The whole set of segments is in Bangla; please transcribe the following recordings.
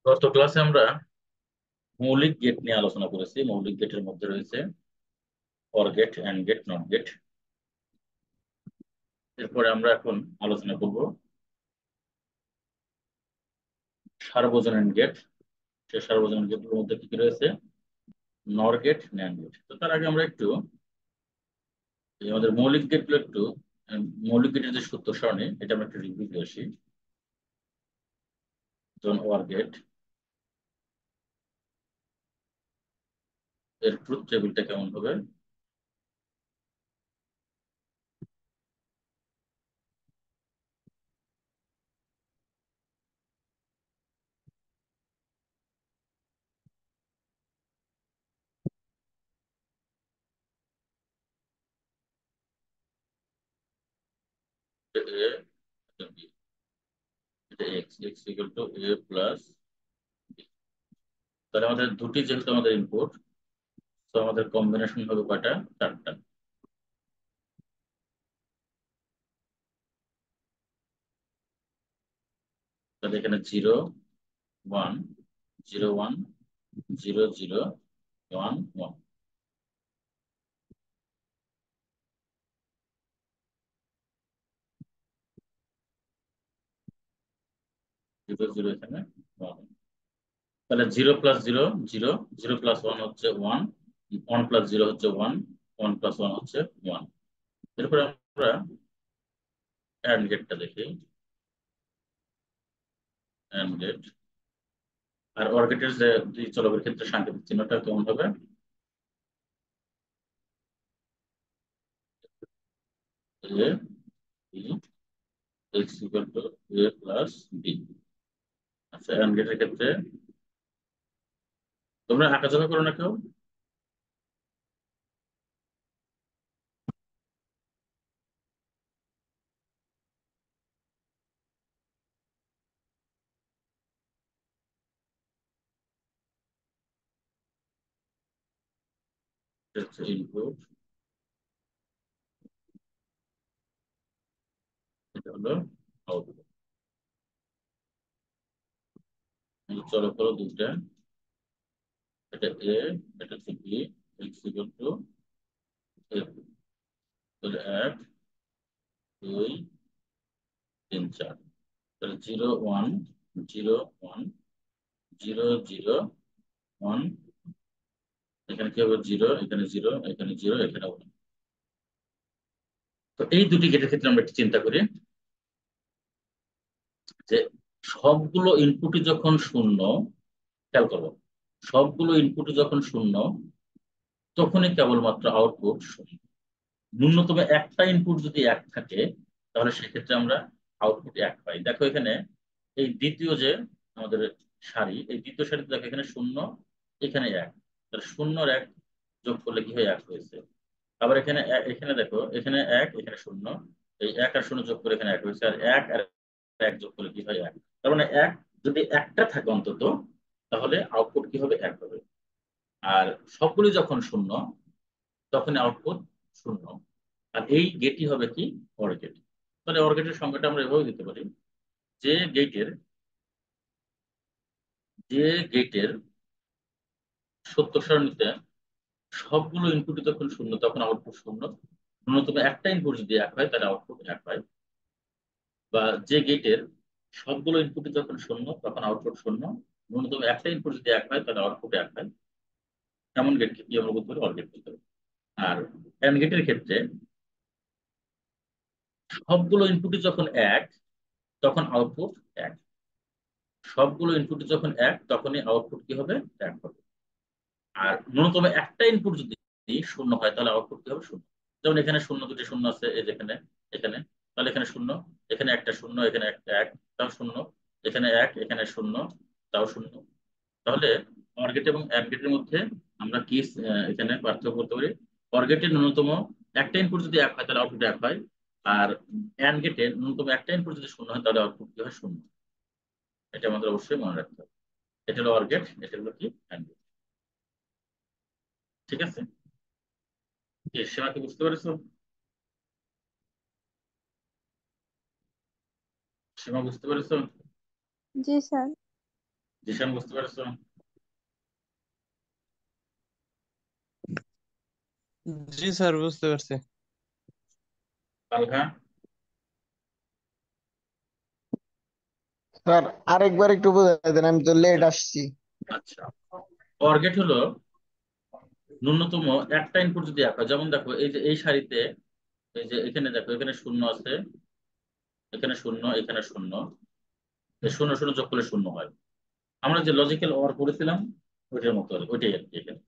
গত ক্লাসে আমরা মৌলিক গেট নিয়ে আলোচনা করেছি। মৌলিক গেটের মধ্যে রয়েছে or gate, and gate, not gate. এরপরে আমরা এখন আলোচনা করব সার্বজনীন গেট। সেই সার্বজনীন গেটের মধ্যে কি কি রয়েছে? নর গেট, ন্যান্ড গেট। তো তার আগে আমরা একটু এই আমাদের মৌলিক গেটগুলো একটু মৌলিক গেটের যে সূত্র সারণী এটা আমরা একটু রিভিউ দিয়ে আসি। যেমন ওয়ার গেট, এর ট্রুথ টেবিলটা কেমন হবে? এ, এটা বি, এটা X, X equal to A plus B. তাহলে আমাদের দুটি যেহেতু আমাদের ইনপুট, তো আমাদের কম্বিনেশন হবে কয়টা? চারটা। তাহলে এখানে 0 1 0 1 0 0 1 1। 0 0 এখানে 1। তাহলে 0 প্লাস 0 0, 0 প্লাস 1 হচ্ছে 1, 1 প্লাস 0 হচ্ছে 1, 1 প্লাস 1 হচ্ছে 1। এরপরে আমরা অ্যান্ড গেটটা দেখি। অ্যান্ড গেট আর অর গেটের যে দুই চলকের ক্ষেত্রে সাংকেতিক চিহ্নটা কেমন হবে? A B, X equal to A plus B. আচ্ছা, অ্যান্ড গেটের ক্ষেত্রে তোমরা আঁকাঝোঁকা করো না কেউ? এটা হচ্ছে ইনপুট, এটা হলো আউটপুট। চলক হলো দুইটা, এটা এ, এটা হচ্ছে বি, এক্স ইকুয়াল টু এ। তাহলে 1 2 3 4। তাহলে 0 1 0 1 0 0 1। এখানে কি হবে? 0, এখানে 0, এখানে 0, এখানে 1। তো এই দুটি গেটের ক্ষেত্রে আমরা একটু চিন্তা করি যে সবগুলো ইনপুটই যখন শূন্য, খেয়াল করবো, সবগুলো ইনপুটই যখন শূন্য তখনই কেবলমাত্র আউটপুট শূন্য। ন্যূনতম একটা ইনপুট যদি 1 থাকে তাহলে সেক্ষেত্রে আমরা আউটপুট 1 পাই। দেখো এখানে এই দ্বিতীয় যে আমাদের সারি, এই দ্বিতীয় সারিতে দেখো এখানে শূন্য, এখানে 1। তাহলে 0 আর 1 যোগ করলে কি হয়? 1 হয়েছে। আবার এখানে এখানে দেখো এখানে 1, এখানে 0, এই 1 আর 0 যোগ করে এখানে 1 হয়েছে। আর 1 আর 1 যোগ করলে কি হয়? 1। তার মানে 1 যদি একটা থাকে অন্তত, তাহলে আউটপুট কি হবে? 1 হবে। আর সবগুলি যখন শূন্য তখন আউটপুট শূন্য। আর এই গেটই হবে কি? Or gate. তাহলে অর গেটের সংজ্ঞাটা আমরা এভাবে দিতে পারি যে গেটের যে গেটের সত্য সারণীতে সবগুলো ইনপুট যখন শূন্য তখন আউটপুট শূন্য। ন্যূনতম একটা ইনপুট যদি 1 হয় তাহলে আউটপুট 1 হয়। বা যে গেটের সবগুলো ইনপুট যখন শূন্য তখন আউটপুট শূন্য। ন্যূনতম একটা ইনপুট যদি 1 হয় তাহলে আউটপুট 1 হয়। এমন গেটকে কি আমরা বলতে পারি? অর গেট বলতে পারি। আর এন্ড গেটের ক্ষেত্রে সবগুলো ইনপুট যখন 1 তখন আউটপুট 1। সবগুলো ইনপুট যখন 1 তখনই আউটপুট কি হবে? 1 হবে। আর ন্যূনতম একটা ইনপুট যদি শূন্য হয় তাহলে আউটপুট কি হবে? শূন্য। যেমন এখানে শূন্য, দুটি শূন্য আছে, এই যেখানে, এখানে, তাহলে এখানে শূন্য, এখানে একটা শূন্য, এখানে একটা 1, তাও শূন্য, এখানে 1, এখানে শূন্য, তাও শূন্য। তাহলে অর গেট এবং অ্যান্ড গেটের মধ্যে আমরা কি এখানে পার্থক্য করতে পারি? অর গেটের ন্যূনতম একটা ইনপুট যদি 1 হয় তাহলে আউটপুট 1 হয়। আর অ্যান্ড গেটের ন্যূনতম একটা ইনপুট যদি শূন্য হয় তাহলে আউটপুট কি হয়? শূন্য। এটা আমাদের অবশ্যই মনে রাখতে হবে। এটা হলো অর গেট, এটা হলো কি? And gate. ঠিক আছে? কি সীমা, কি বুঝতে পেরেছো? সীমা বুঝতে পেরেছো? জি স্যার। জিশান বুঝতে পারছো? জি স্যার, বুঝতে পারছি। আলহা? স্যার আরেকবার একটু বোঝাই দেন, আমি তো লেট আচ্ছা আসছি। আচ্ছা, অর গেট হলো ন্যূনতম একটা ইনপুট যদি এক হয়, যেমন দেখো এই যে এই সারিতে, এই যে এখানে দেখো এখানে শূন্য আছে, এখানে শূন্য, এখানে শূন্য, এই শূন্য শূন্য যোগ করলে শূন্য হয়। আমরা যে লজিক্যাল অর করেছিলাম ওইটার মতো ওইটাই আর কি এখানে।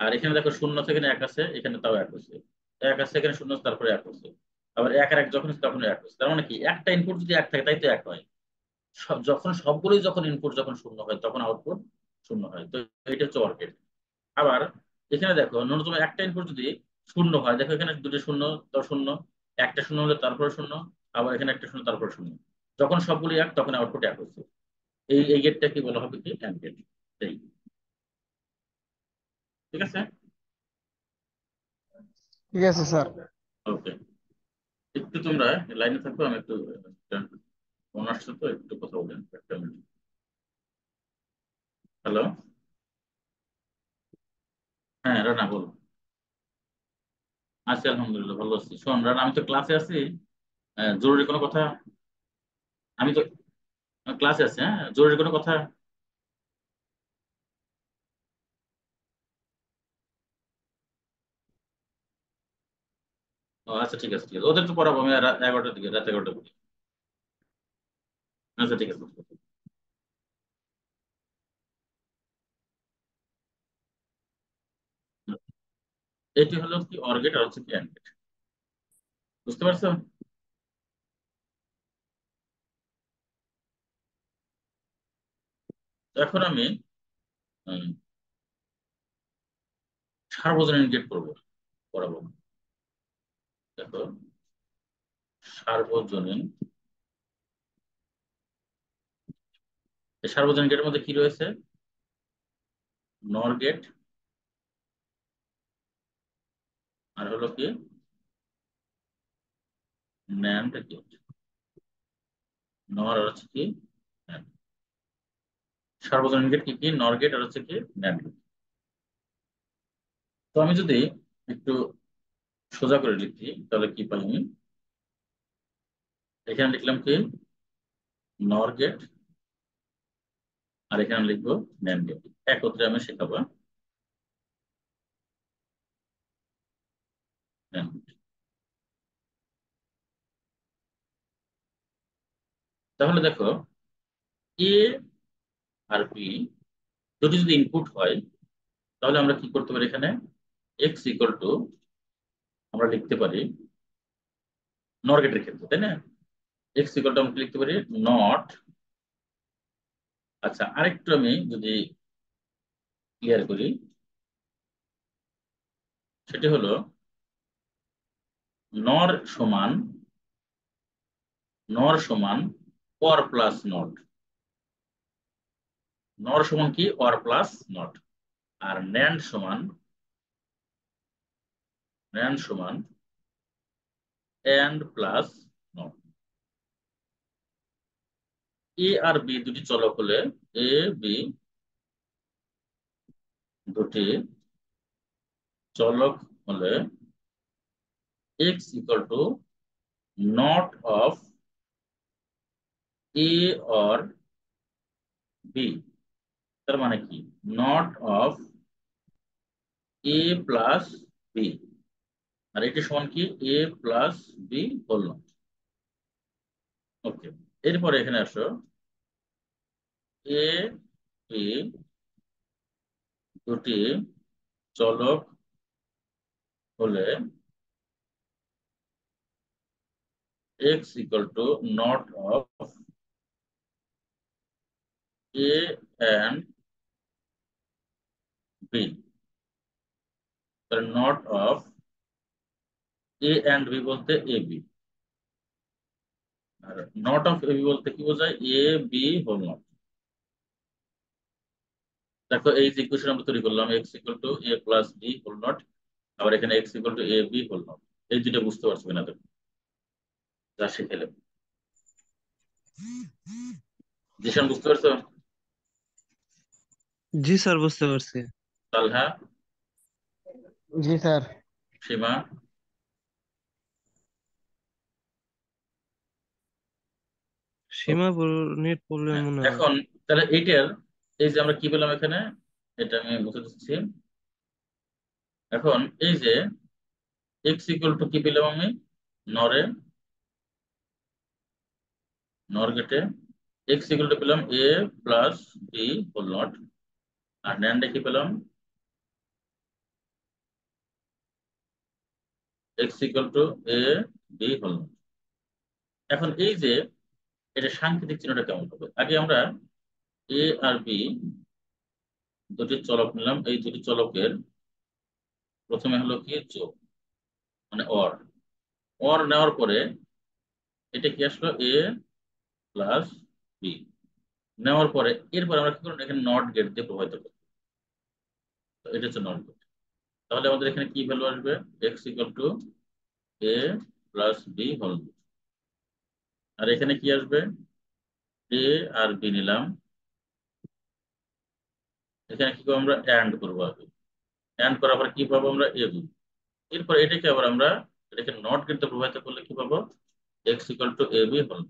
আর এখানে দেখো শূন্য থেকে এখানে এক আছে, এখানে তাও এক হচ্ছে, এক আছে এখানে শূন্য আছে, তারপরে এক হচ্ছে, আবার এক আর এক যখন হচ্ছে তখন এক হচ্ছে। তার মানে কি একটা ইনপুট যদি এক থাকে তাই তো এক হয়। যখন সবগুলোই যখন ইনপুট যখন শূন্য হয় তখন আউটপুট শূন্য হয়, তো এটা হচ্ছে অর গেট। আবার এখানে দেখো ন্যূনতম একটা ইনপুট যদি শূন্য হয়, দেখো এখানে দুটো শূন্য, তো শূন্য, একটা শূন্য হলে তারপরে শূন্য, আবার এখানে একটা শূন্য তারপরে শূন্য, যখন সবগুলো এক তখন আউটপুট এক হচ্ছে। এই এই গেটটা কি বলা হবে? কি অ্যান্ড গেট। এই, ঠিক আছে। ঠিক আছে স্যার। ওকে, একটু তোমরা লাইনে থাকো, আমি একটু ফোন আসছে তো, একটু কথা বলেন একটা মিনিট। হ্যালো? হ্যাঁ রানা বল। আছি আলহামদুলিল্লাহ, ভালো আছি। শোন রানা, আমি তো ক্লাসে আছি, জরুরি কোনো কথা? আমি তো ক্লাসে আছি, হ্যাঁ জরুরি কোনো কথা? ও আচ্ছা ঠিক আছে ঠিক আছে, ওদের তো পড়াবো আমি রাত 11টার দিকে, রাত 11টার দিকে। আচ্ছা ঠিক আছে। এটি হলো কি অর্গেট আর হচ্ছে কি অ্যান্ড গেট, বুঝতে পারছো? এখন আমি উম, সার্বজনীন গেট করবো, পড়াবো। দেখো, সার্বজনীন, এই সার্বজনীন গেটের মধ্যে কি রয়েছে? নর গেট, আর হলো কি ন্যান্ড গেট। নর আর হচ্ছে কি NAND। সার্বজনীন গেট কি কি? নর গেট আর হচ্ছে কি ন্যান্ড গেট। তো আমি যদি একটু সোজা করে লিখি তাহলে কি পাই আমি? এখানে লিখলাম কি নর গেট, আর এখানে লিখবো ন্যান্ড গেট, একত্রে আমি শেখাবো NAND gate। তাহলে দেখো, এ আর বি দুটি যদি ইনপুট হয়, তাহলে আমরা কি করতে পারি এখানে? এক্স ইকুয়াল টু, আমরা লিখতে পারি নর গেটের ক্ষেত্রে, তাই না? এক্স ইকুয়াল টু আমরা কি লিখতে পারি? নট, আচ্ছা আরেকটু আমি যদি ক্লিয়ার করি, সেটি হলো নর সমান, নর সমান অর প্লাস নট। নর সমান কি? Or plus not. আর ন্যান্ড সমান, ন্যান্ড সমান এন্ড প্লাস নট। এ আর বি দুটি চলক হলে, এ বি দুটি চলক হলে X equal to not of A or B. তার মানে কি? Not of A plus B, আর এটি সমান কি? A plus B whole not. Okay, এরপরে এখানে আসো, এ বি দুটি চলক হলে X equal to not of A and B. তাহলে not of A and B বলতে এ বি, আর নট অফ এ বি বলতে কি বোঝায়? A B whole not. দেখো এই যে ইকুয়েশন আমরা তৈরি করলাম, X equal to A plus B whole not, আবার এখানে X equal to A B whole not. এই দুটো বুঝতে পারছো কিনা দেখো, যা শিখেলে। জিশান বুঝতে পারছো? জি স্যার, বুঝতে পারছি। তালহা, জি স্যার। সীমা, সীমা নেট প্রবলেম হ্যাঁ, মনে হয়। এখন তাহলে এইটার এই যে আমরা কি পেলাম এখানে, এটা আমি মুছে দিচ্ছি। এখন এই যে এক্স ইকুয়াল টু কি পেলাম আমি, নরে, নর গেটে এক্স ইকুয়াল টু পেলাম A plus B whole not, আর ন্যান্ডে কি পেলাম X equal to A B whole not. এখন এই যে এটা সাংকেতিক চিহ্নটা কেমন হবে, আগে আমরা এ আর বি দুটি চলক নিলাম, এই দুটি চলকের প্রথমে হলো কি যোগ, মানে অর, অর নেওয়ার পরে এটা কি আসলো এ প্লাস বি, নেওয়ার পরে এরপর আমরা কি করবো এখানে নট গেট দিয়ে প্রভাবিত করবো, তো এটা হচ্ছে নট গেট। তাহলে আমাদের এখানে কি ভ্যালু আসবে, X equal to A plus B whole, আর এখানে কি আসবে এ আর বি নিলাম, এখানে কি করবো আমরা অ্যান্ড করবো আগে, অ্যান্ড করার পর কি পাবো আমরা এ বি, এরপর এটাকে আবার আমরা এটাকে নট গেট দিয়ে প্রভাবিত করলে কি পাবো X equal to A B whole.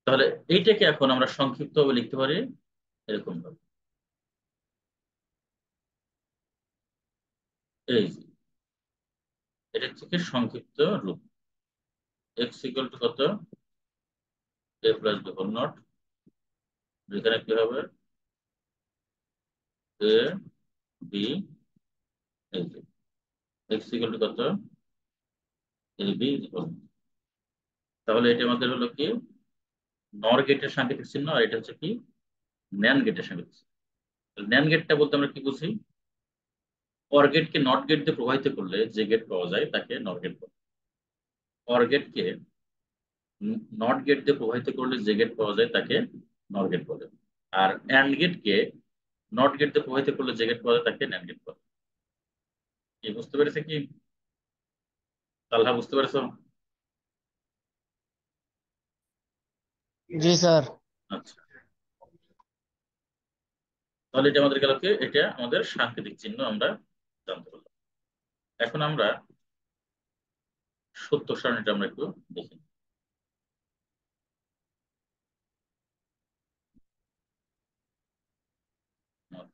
তাহলে এইটাকে এখন আমরা সংক্ষিপ্ত ভাবে লিখতে পারি এরকম ভাবে, এই যে এটা থেকে সংক্ষিপ্ত রূপ, এক্স ইকুয়াল টু কত এ প্লাস বি হোল নট, এখানে কি হবে এ বি, এই যে এক্স ইকুয়াল টু কত এ বি হোল। তাহলে এটা আমাদের হলো কি নর গেটের সাংকেতিক চিহ্ন, আর এটা হচ্ছে কি ন্যান গেটের সাংকেতিক চিহ্ন। ন্যান গেটটা বলতে আমরা কি বুঝি, অর গেটকে নট গেট দিয়ে প্রবাহিত করলে যে গেট পাওয়া যায় তাকে নর গেট বলে, অর গেটকে নট গেট দিয়ে প্রবাহিত করলে যে গেট পাওয়া যায় তাকে নর গেট বলে, আর অ্যান্ড গেটকে নট গেট দিয়ে প্রবাহিত করলে যে গেট পাওয়া যায় তাকে ন্যান্ড গেট বলে। কি বুঝতে পেরেছে কি, তালহা বুঝতে পেরেছো? জি স্যার। আচ্ছা, তাহলে এটা আমাদের গেল কি, এটা আমাদের সাংকেতিক চিহ্ন আমরা জানতে পারলাম। এখন আমরা সত্য সারণীটা আমরা একটু দেখি। Not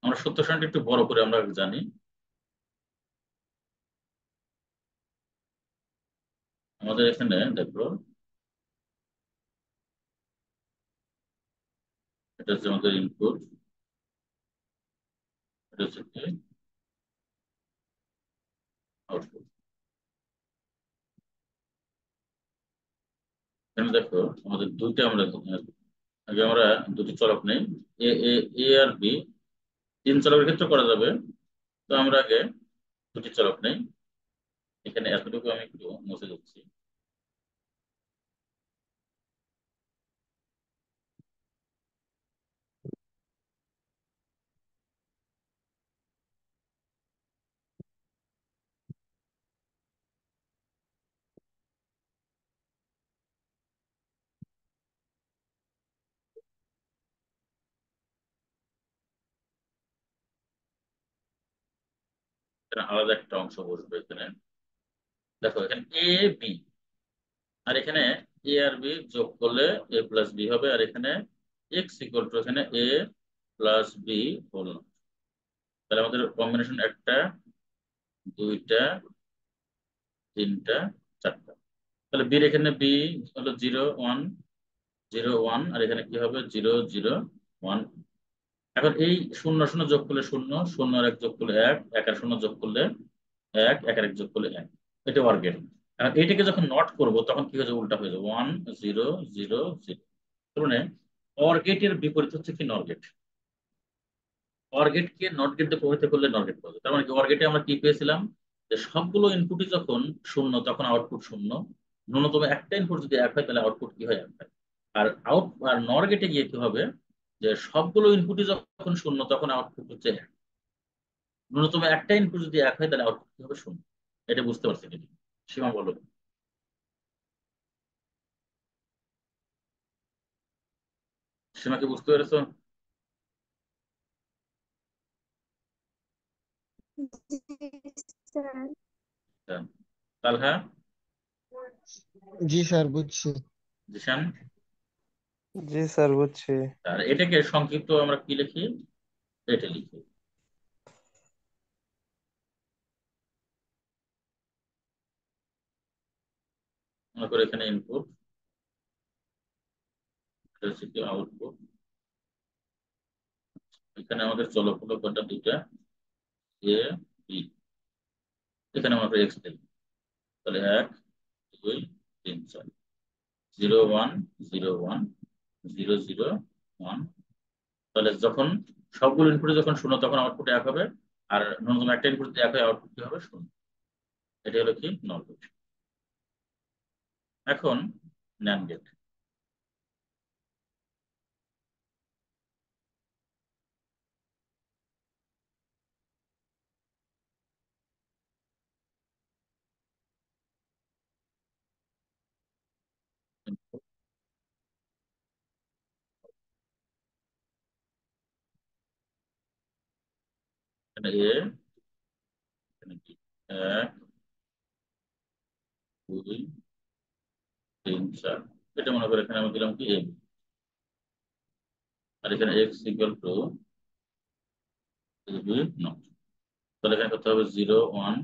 আমরা সত্য সারণীটা একটু বড় করে আমরা জানি। আমাদের এখানে দেখো এটা হচ্ছে আমাদের ইনপুট, এটা হচ্ছে কি আউটপুট। এখানে দেখো আমাদের দুইটা আমরা আগে আমরা দুটি চলক নেই, এ এ এ আর বি, তিন চলকের ক্ষেত্রে করা যাবে, তো আমরা আগে দুটি চলক নেই, এখানে এতটুকু আমি একটু মুছে দিচ্ছি। এখানে আলাদা একটা অংশ বসবে এখানে, দেখো এখানে এ বি, আর এখানে এ আর বি যোগ করলে এ প্লাস বি হবে, আর এখানে এক্স ইকুয়াল টু এখানে এ প্লাস বি হোল। তাহলে আমাদের কম্বিনেশন একটা, দুইটা, তিনটা, চারটা। তাহলে বির এখানে বি হলো 0 1 0 1, আর এখানে কি হবে 0 0 1। এখন এই শূন্য শূন্য যোগ করলে শূন্য, শূন্য আর এক যোগ করলে এক, এক আর শূন্য যোগ করলে এক, এক আর এক যোগ করলে এক, এটা ওয়ার গেট। আর এইটাকে যখন নট করব তখন কি হয়ে যাবে, উল্টা হয়ে যাবে 1 0 0 0। তার মানে অর গেটের বিপরীত হচ্ছে কি নর গেট, অর গেটকে নট গেট দিয়ে প্রভাবিত করলে নর গেট পাবে। তার মানে কি অর গেটে আমরা কি পেয়েছিলাম, যে সবগুলো ইনপুটই যখন শূন্য তখন আউটপুট শূন্য, ন্যূনতম একটা ইনপুট যদি এক হয় তাহলে আউটপুট কি হয়, এক হয়। আর আর নর গেটে গিয়ে কি হবে, যে সবগুলো ইনপুটই যখন শূন্য তখন আউটপুট হচ্ছে এক, ন্যূনতম একটা ইনপুট যদি এক হয় তাহলে আউটপুট কি হবে শূন্য। এটা বুঝতে পারছি নাকি, সীমা বলো। সীমাকে বুঝতে পেরেছো? জি স্যার। আচ্ছা। তালহা? জি স্যার, বুঝছি। জিশান? জি স্যার, বুঝছি। আর এটাকে সংক্ষিপ্ত আমরা কি লিখি? এটা লিখি। মনে করো এখানে ইনপুট, আউটপুট। এখানে আমাদের চলক হলো কোনটা? দুইটা, এ বি। এখানে আমরা এক্স দিই। তাহলে 1 2 3 4, 0 1 0 1 0 0 1। তাহলে যখন সবগুলো ইনপুটে যখন শূন্য তখন আউটপুট 1 হবে। আর ন্যূনতম একটা ইনপুট যদি 1 হয় আউটপুট কি হবে? শূন্য। এটা হলো কি? Not gate. এখন ন্যান্ড গেট। এখানে এ, এখানে বি। 1 2 3 4। এটা মনে করো এখানে আমি দিলাম কি? এ। আর এখানে X equal to A B not. তাহলে এখানে করতে হবে 0 1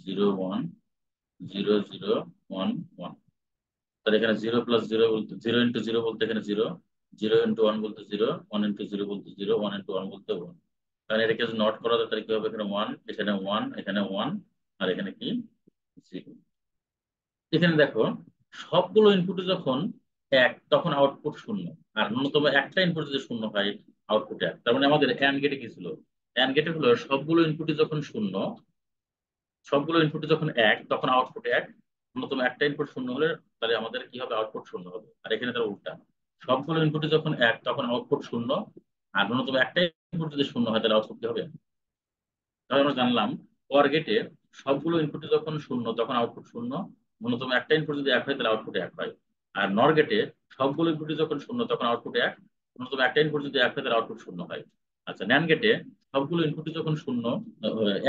0 1 0 0 1 1। তাহলে এখানে 0 + 0 বলতে 0 × 0 বলতে এখানে 0, 0 × 1 বলতে 0, 1 × 0 বলতে 0, 1 × 1 বলতে 1। কারণ এটাকে যদি নট করা যায় তাহলে কি হবে? এখানে 1, এখানে 1, এখানে 1, আর এখানে কি? 0। এখানে দেখো সবগুলো ইনপুটে যখন 1 তখন আউটপুট শূন্য। আর ন্যূনতম একটা ইনপুট যদি শূন্য হয় আউটপুট 1। তার মানে আমাদের অ্যান্ড গেটে কি ছিল? অ্যান্ড গেটে হলো সবগুলো ইনপুটে যখন শূন্য, সবগুলো ইনপুটে যখন 1 তখন আউটপুট 1। ন্যূনতম একটা ইনপুট শূন্য হলে তাহলে আমাদের কি হবে? আউটপুট শূন্য হবে। আর এখানে তার উল্টা, সবগুলো ইনপুটে যখন 1 তখন আউটপুট শূন্য। আর ন্যূনতম একটা ইনপুট যদি শূন্য হয় তাহলে আউটপুট কি হবে? তাহলে আমরা জানলাম OR গেটে সবগুলো ইনপুটে যখন শূন্য তখন আউটপুট শূন্য। ন্যূনতম একটা ইনপুট যদি 1 হয় তাহলে আউটপুট 1 হয়। আর NOR গেটে সবগুলো ইনপুটে যখন শূন্য তখন আউটপুট 1। ন্যূনতম একটা ইনপুট যদি 1 হয় তাহলে আউটপুট শূন্য হয়। আচ্ছা, NAND গেটে সবগুলো ইনপুটে যখন শূন্য,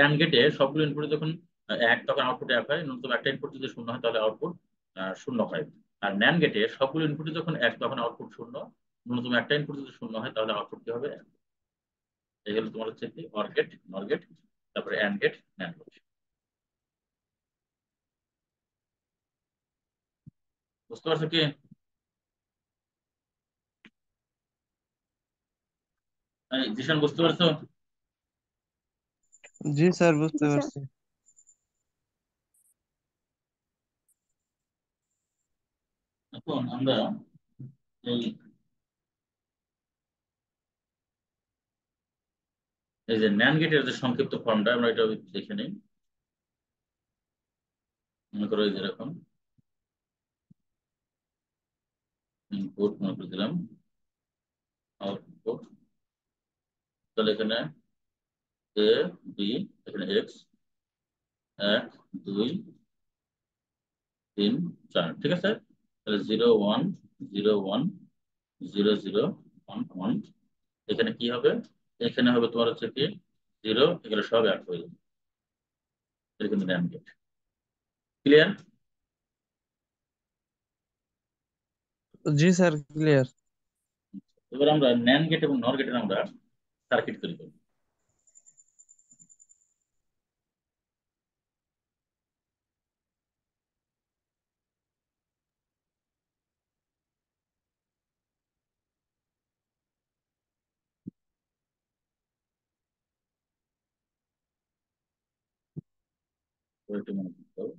AND গেটে সবগুলো ইনপুটে যখন 1 তখন আউটপুট 1 হয়। ন্যূনতম একটা ইনপুট যদি শূন্য হয় তাহলে আউটপুট শূন্য হয়। আর NAND গেটে সবগুলো ইনপুটে যখন 1 তখন আউটপুট শূন্য। ন্যূনতম একটা ইনপুট যদি শূন্য হয় তাহলে আউটপুট কি হবে? 1। এই হলো তোমার হচ্ছে কি OR গেট, NOR গেট, তারপরে AND গেট, NAND গেট। বুঝতে পারছো কি? জিশান বুঝতে পারছো? জি স্যার, জি বুঝতে স্যার। পারছি। এখন আমরা এই এই যে ন্যান্ড গেটের যে সংক্ষিপ্ত ফর্মটা আমরা এটা দেখে নিই। মনে করো এই যেরকম ইনপুট মনে করে দিলাম, আউটপুট। তাহলে এখানে এ বি, এখানে এক্স, 1 2 3 4, ঠিক আছে। তাহলে 0 1 0 1 0 0 1 1। এখানে কি হবে? এখানে হবে তোমার হচ্ছে কি 0, এগুলো সব 1 হয়ে যাবে। এটা কিন্তু ন্যান্ড গেট। ক্লিয়ার? জি স্যার, ক্লিয়ার। এবার আমরা ন্যান্ড গেট এবং নর গেটের আমরা সার্কিট তৈরি করব। তো এটা মনে করতে হবে।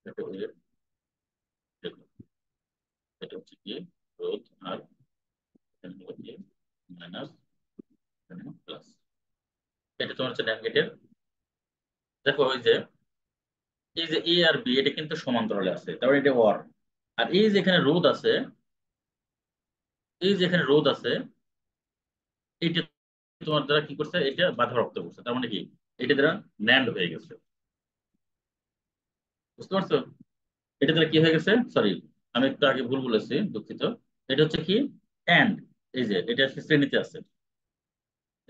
এটা এটা হচ্ছে কি রোধ, আর এখানে হলো কি মাইনাস, প্লাস। এটা তোমার হচ্ছে NAND গেটের। দেখো এই যে এ আর বি এটা কিন্তু সমান্তরালে আছে, তারপরে এটা ওর। আর এই যে এখানে রোধ আছে, এই যে এখানে রোধ আছে, এইটা তোমার দ্বারা কি করছে, এটা বাধাপ্রাপ্ত করছে, তার মানে কি এটা দ্বারা ন্যান্ড হয়ে গেছে। বুঝতে পারছো? এটা দ্বারা কি হয়ে গেছে, সরি আমি একটু আগে ভুল বলেছি, দুঃখিত। এটা হচ্ছে কি এন্ড, এই যে এটা শ্রেণীতে আছে,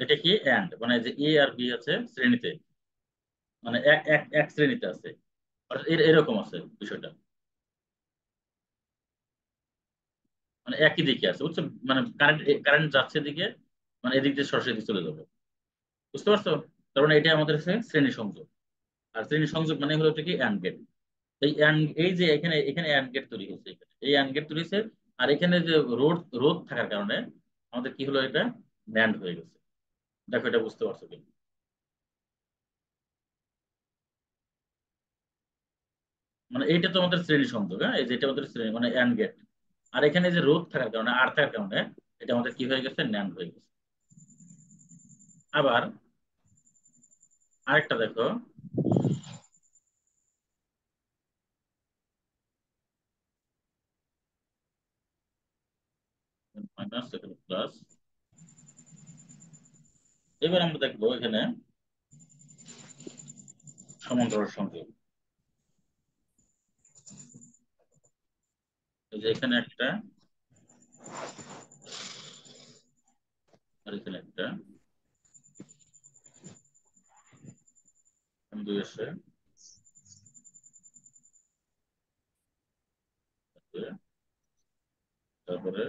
এটা কি এন্ড মানে যে এ আর বি আছে শ্রেণীতে, মানে এক এক এক শ্রেণীতে আছে, অর্থাৎ এরকম আছে বিষয়টা, মানে একই দিকে আছে, বুঝছো? মানে কারেন্ট কারেন্ট যাচ্ছে দিকে, মানে এদিক দিয়ে সরাসরি এদিকে চলে যাবে। বুঝতে পারছো? তার মানে এটা আমাদের হচ্ছে শ্রেণী সংযোগ। আর শ্রেণী সংযোগ মানে হলো হচ্ছে কি অ্যান্ড গেট। এই যে এখানে এখানে অ্যান্ড গেট তৈরি হয়েছে, এখানে এই অ্যান্ড গেট তৈরি হয়েছে। আর এখানে যে রোধ রোধ থাকার কারণে আমাদের কি হলো, এটা ন্যান্ড হয়ে গেছে। দেখো এটা বুঝতে পারছো কি? মানে এইটা তো আমাদের শ্রেণী সংযোগ, হ্যাঁ, এই যে এটা আমাদের শ্রেণী মানে অ্যান্ড গেট। আর এখানে যে রোধ থাকার কারণে, আর থাকার কারণে এটা আমাদের কি হয়ে গেছে, ন্যান্ড হয়ে গেছে। আবার আরেকটা দেখো, মাইনাস প্লাস। এবার আমরা দেখবো এখানে সমান্তরাল সংযোগ। এই যে এখানে একটা, আর এখানে একটা, দুই আসে, তারপরে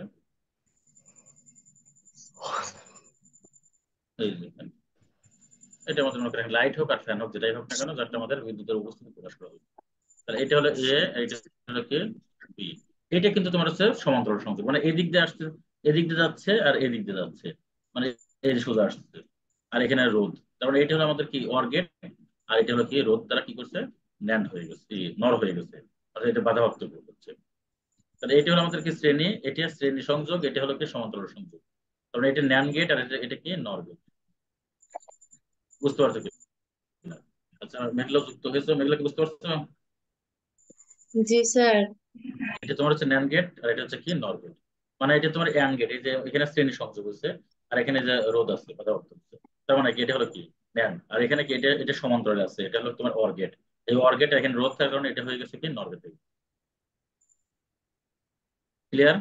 এই যে এখানে। এটা আমাদের মনে করেন লাইট হোক আর ফ্যান হোক, যেটাই হোক না কেন, যাতে আমাদের বিদ্যুতের উপস্থিতি প্রকাশ করা হবে। তাহলে এটা হলো এ, এটা হলো কি বি। এটা কিন্তু তোমার হচ্ছে সমান্তরাল সংযোগ, মানে এদিক দিয়ে আসছে, এদিক দিয়ে যাচ্ছে আর এদিক দিয়ে যাচ্ছে, মানে এই যে সোজা আসছে। আর এখানে রোধ, তার মানে এটা হলো আমাদের কি অর গেট। আর এটা হলো কি রোধ দ্বারা কি করছে, ন্যান্ড হয়ে গেছে, নর হয়ে গেছে, অর্থাৎ এটা বাধাপ্রাপ্ত হচ্ছে। তাহলে এটা হলো আমাদের কি শ্রেণী, এটা শ্রেণী সংযোগ, এটা হলো কি সমান্তরাল সংযোগ। কারণ এটা ন্যান্ড গেট আর এটা কি নর গেট। বুঝতে পারছো কি না? আচ্ছা, মেঘলা যুক্ত হয়েছে, মেঘলা কি বুঝতে পারছো? জি স্যার। এটা তোমার হচ্ছে ন্যান্ড গেট আর এটা হচ্ছে কি নর গেট। মানে এটা তোমার অ্যান্ড গেট, এই যে এখানে শ্রেণী সংযোগ হচ্ছে, আর এখানে যে রোধ আছে বাধাপ্রাপ্ত হচ্ছে, তার মানে কি এটা হলো কি ন্যান্ড। আর এখানে কি এটা এটা সমান্তরালে আছে, এটা হলো তোমার অর গেট। এই অর গেট এখানে রোধ থাকার কারণে এটা হয়ে গেছে কি নর গেট। ক্লিয়ার?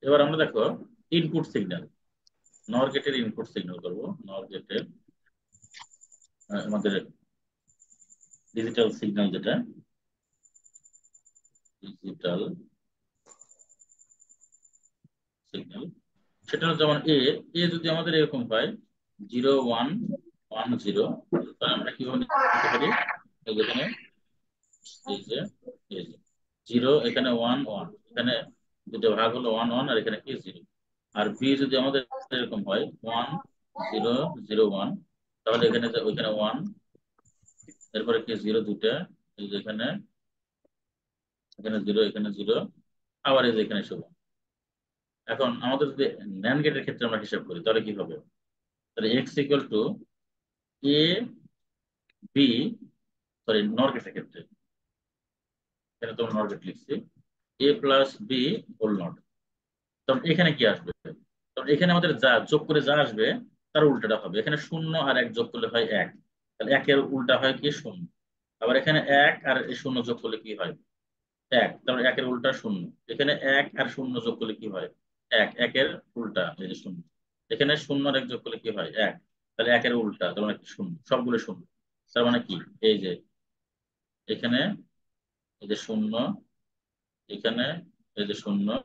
এবার আমরা দেখো ইনপুট সিগন্যাল, নর গেটের ইনপুট সিগন্যাল করবো। নর গেটের আমাদের ডিজিটাল সিগন্যাল, যেটা ডিজিটাল সিগন্যাল, সেটা হলো যেমন এ। এ যদি আমাদের এরকম হয় 0 1 1 0, তাহলে আমরা কিভাবে নিতে পারি, এই যেখানে এই যে এই যে 0, এখানে 1 1, এখানে দুটো ভাগ হলো 1 1, আর এখানে কি 0। আর বি যদি আমাদের এরকম হয় 1 0 0 1, তাহলে এখানে ওইখানে 1, এরপরে কি 0 দুইটা, এই যে এখানে এখানে 0 এখানে 0, আবার এই যে এখানে শুভ। এখন আমাদের যদি ন্যান্ড গেটের ক্ষেত্রে আমরা হিসাব করি, তাহলে কি হবে? তাহলে X equal to A B, sorry NOR গেটের ক্ষেত্রে এখানে তো নর গেট লিখছি, A plus B whole not. তখন এখানে কি আসবে, তখন এখানে আমাদের যা যোগ করে যা আসবে তার উল্টাটা হবে। এখানে 0 আর 1 যোগ করলে হয় 1, তাহলে 1-এর উল্টা হয় কি 0। আবার এখানে 1 আর 0 যোগ করলে কি হয় 1, তারপরে 1-এর উল্টা 0। এখানে 1 আর 0 যোগ করলে কি হয় 1, 1-এর উল্টা এই যে 0। এখানে 0 আর 1 যোগ করলে কি হয় 1, তাহলে 1-এর উল্টা, তার মানে কি 0, সবগুলো 0। তার মানে কি এই যে এখানে এই যে 0, এখানে এই যে 0,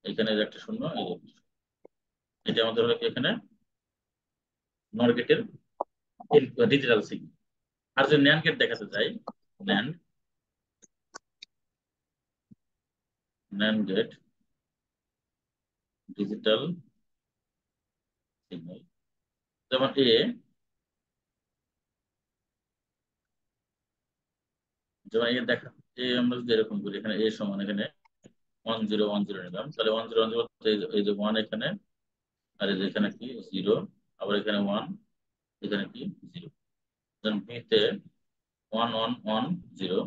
এখানে এই যে একটা 0, এই যে একটা 0। এটা আমাদের হলো কি এখানে নর গেটের ডিজিটাল সিগন্যাল। আর যদি ন্যান্ড গেট দেখাতে চাই, NAND NAND gate digital signal, যেমন যেমন এই দেখা, এই আমরা যদি এরকম করি, এখানে এ সমান এখানে 1010 নিলাম, তাহলে 1010 এই যে 1 এখানে, আর এই যে এখানে কি 0, আবার এখানে 1, এখানে কি 0। বিতে 1110,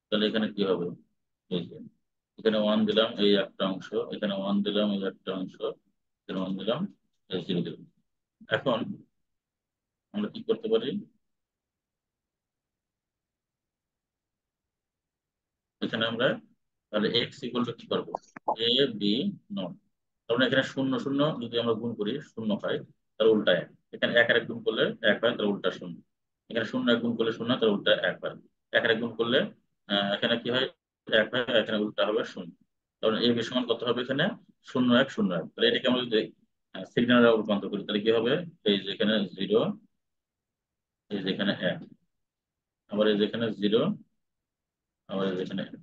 তাহলে এখানে কি হবে, এই যে এখানে 1 দিলাম এই একটা অংশ, এখানে 1 দিলাম এই একটা অংশ, এখানে 1 দিলাম এই 0 দিলাম। এখন আমরা কি করতে পারি, এখানে আমরা তাহলে এক্স ইকুয়াল টু কি করবো, এ বি নট। তার মানে এখানে শূন্য শূন্য যদি আমরা গুণ করি শূন্য হয়, তার উল্টা এক। এখানে এক আর এক গুণ করলে এক হয়, তার উল্টা শূন্য। এখানে শূন্য এক গুণ করলে শূন্য, তার উল্টা এক হয়। এক আর এক গুণ করলে এখানে কি হয়, এক হয়, এখানে উল্টা হবে শূন্য। কারণ এই বি সমান কত হবে এখানে, 0101। তাহলে এটাকে আমরা যদি সিগন্যালে রূপান্তর করি, তাহলে কি হবে, এই যে এখানে 0, এই যে এখানে 1, আবার এই যে এখানে 0, আবার এই যে এখানে 1।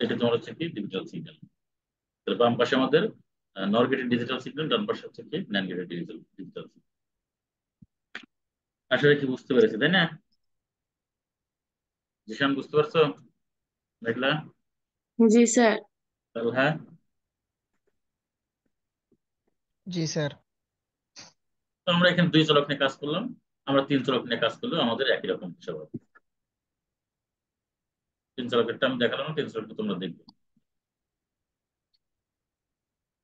এটা তোমার হচ্ছে কি ডিজিটাল সিগন্যাল। তাহলে বাম পাশে আমাদের নরগেটেড ডিজিটাল সিগন্যাল, ডান পাশে হচ্ছে কি ন্যান্ড গেটেড ডিজিটাল ডিজিটাল। আসলে কি বুঝতে পেরেছি তাই না? জিশান বুঝতে পারছো? দেখলা? জি স্যার। তাহলে হ্যাঁ, जी सर। তো আমরা এখানে 2 চলক নিয়ে কাজ করলাম, আমরা 3 চলক নিয়ে কাজ করলেও আমাদের একই রকম হিসাব হবে। 3 চলকেরটা আমি দেখালাম না, 3 চলকটা তোমরা দেখবে।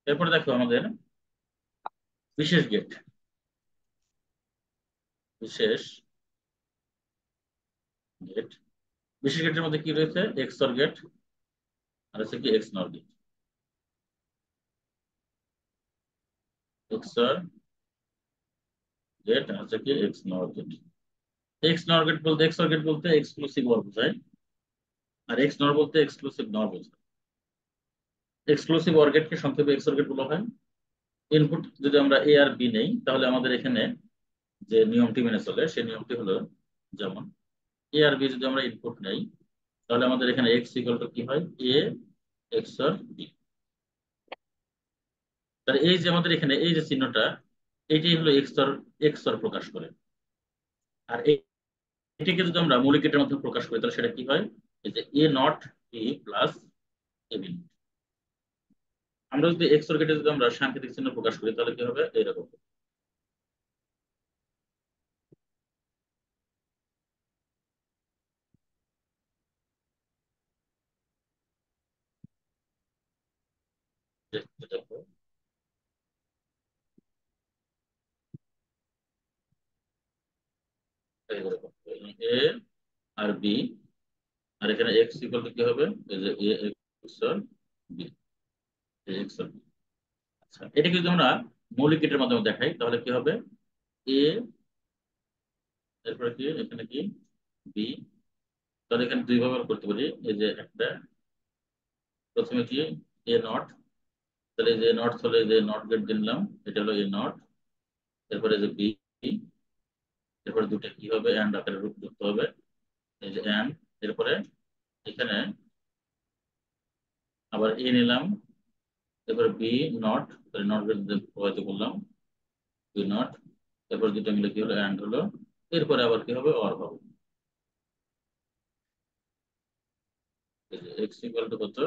এরপরে দেখো আমাদের বিশেষ গেট। বিশেষ গেট, বিশেষ গেটের মধ্যে কি রয়েছে, এক্স অর গেট, আর হচ্ছে কি এক্স নর গেট। এক্স অর গেট আর হচ্ছে কি এক্স নর গেট। এক্স নর গেট বলতে, এক্স অর গেট বলতে এক্সক্লুসিভ অর বোঝায়, আর এক্স নর বলতে এক্সক্লুসিভ নর বোঝায়। এক্সক্লুসিভ অর গেটকে সংক্ষেপে এক্স অর গেট বলা হয়। ইনপুট যদি আমরা এ আর বি নেই, তাহলে আমাদের এখানে যে নিয়মটি মেনে চলে সেই নিয়মটি হলো, যেমন এ আর বি যদি আমরা ইনপুট নেই, তাহলে আমাদের এখানে এক্স ইকুয়াল টু কি হয়, এ এক্স অর বি। তাহলে এই যে আমাদের এখানে এই যে চিহ্নটা, এইটাই হলো এক্স অর প্রকাশ করে। আর এটিকে যদি আমরা মৌলিক গেটের মাধ্যমে প্রকাশ করি, তাহলে সেটা কি হয়, এই যে A not B plus A B. আমরা যদি এক্স অর গেটে যদি আমরা সাংকেতিক চিহ্ন প্রকাশ করি, তাহলে কি হবে, এরকম। দেখো, এরকম এ আর বি, আর এখানে এক্স ইকুয়াল টু কি হবে, এই যে A XOR B, XOR B. আচ্ছা, এটাকে যদি আমরা মৌলিক গেটের মাধ্যমে দেখাই, তাহলে কি হবে, এ, এরপরে কি এখানে কি বি। তাহলে এখানে দুই ভাবে করতে পারি, এই যে একটা, প্রথমে কি এ নট, তাহলে এই যে নট হলে যে নট গেট দিলাম, এটা হলো এ নট। এরপরে যে বি, এরপরে দুটো কি হবে, অ্যান্ড আকারে রূপ যুক্ত হবে, এই যে অ্যান্ড। এরপরে এখানে আবার এ নিলাম, এরপরে বি নট, তাহলে নট গেট প্রভাবিত করলাম, বি নট। এরপর দুটো মিলে কি হলো, অ্যান্ড হলো। এরপরে আবার কি হবে, অর হবে। এক্স ইকুয়াল টু কত,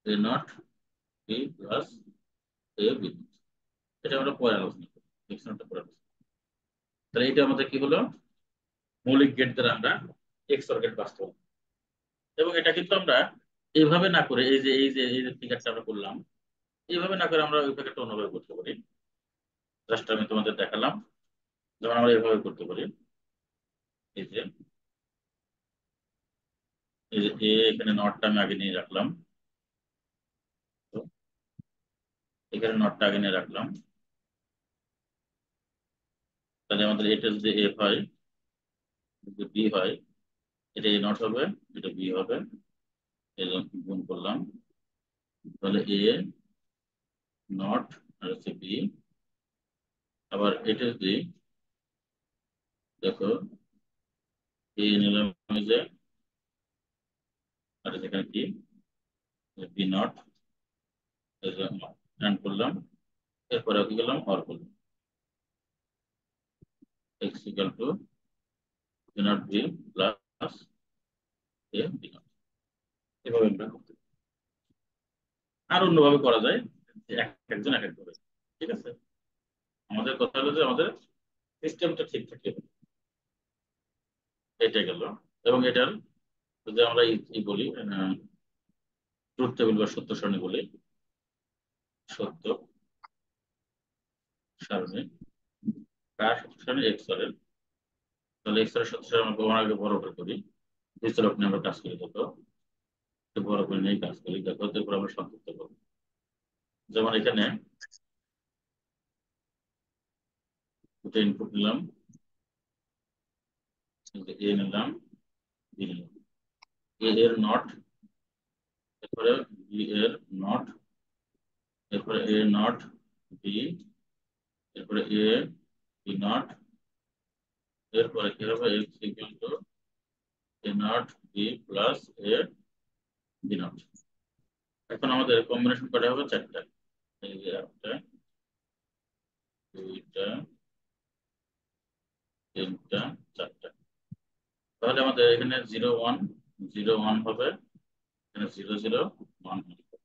A not B plus A B. এটা আমরা পরে আলোচনা করি, এক্স নটটা পরে আলোচনা করি। তাহলে এটা আমাদের কি হলো, মৌলিক গেট দ্বারা আমরা এক্স অর গেট বাস্তবায়ন। এবং এটা কিন্তু আমরা এইভাবে না করে, এই যে ফিগারটা আমরা করলাম, এইভাবে না করে আমরা ওই ফিগারটা অন্যভাবে করতে পারি। জাস্ট আমি তোমাদের দেখালাম, যেমন আমরা এইভাবে করতে পারি। এই যে এই যে এখানে নটটা আমি আগে নিয়ে রাখলাম, তো এখানে নটটা আগে নিয়ে রাখলাম। তাহলে আমাদের এটা যদি এ হয়, যদি বি হয়, এটা এ নট হবে, এটা বি হবে, এই জন্য গুণ করলাম। তাহলে এ নট আর হচ্ছে বি। আবার এটা যদি দেখো, এ নিলাম এই যে, আর এখানে কি বি নট, রান করলাম। এরপরে কি করলাম, অর করলাম, X equal to B not B plus A B not. এভাবে আমরা করতে পারি। আর অন্যভাবে করা যায়, একজন এক এক ভাবে। ঠিক আছে, আমাদের কথা হলো যে আমাদের সিস্টেমটা ঠিক থাকে। এটা গেল। এবং এটার যদি আমরা বলি ট্রুথ টেবিল বা সত্য সারণী বলি, সত্য সারণী কার সত্য সারণী এক্স এর, তাহলে এক্স এর সত্য সারণী আমরা প্রমাণ আগে বড় করে করি। ডিজিটাল আপনি আমরা কাজ করি, দেখো বড় করে নিয়ে কাজ করি, দেখো এরপর আমরা সংক্ষিপ্ত করবো। যেমন এখানে দুটো ইনপুট নিলাম, এ নিলাম, বি নিলাম। এ এর নট, এরপরে বি এর নট, এরপরে এ নট বি, এরপরে এ বি নট, এরপরে কি হবে X equal to A not B plus A B not. এখন আমাদের কম্বিনেশন করা হবে চারটা, এই যে একটা, দুইটা, তিনটা, চারটা। তাহলে আমাদের এখানে 0 1 0 1 হবে, এখানে 0 0 1 হবে।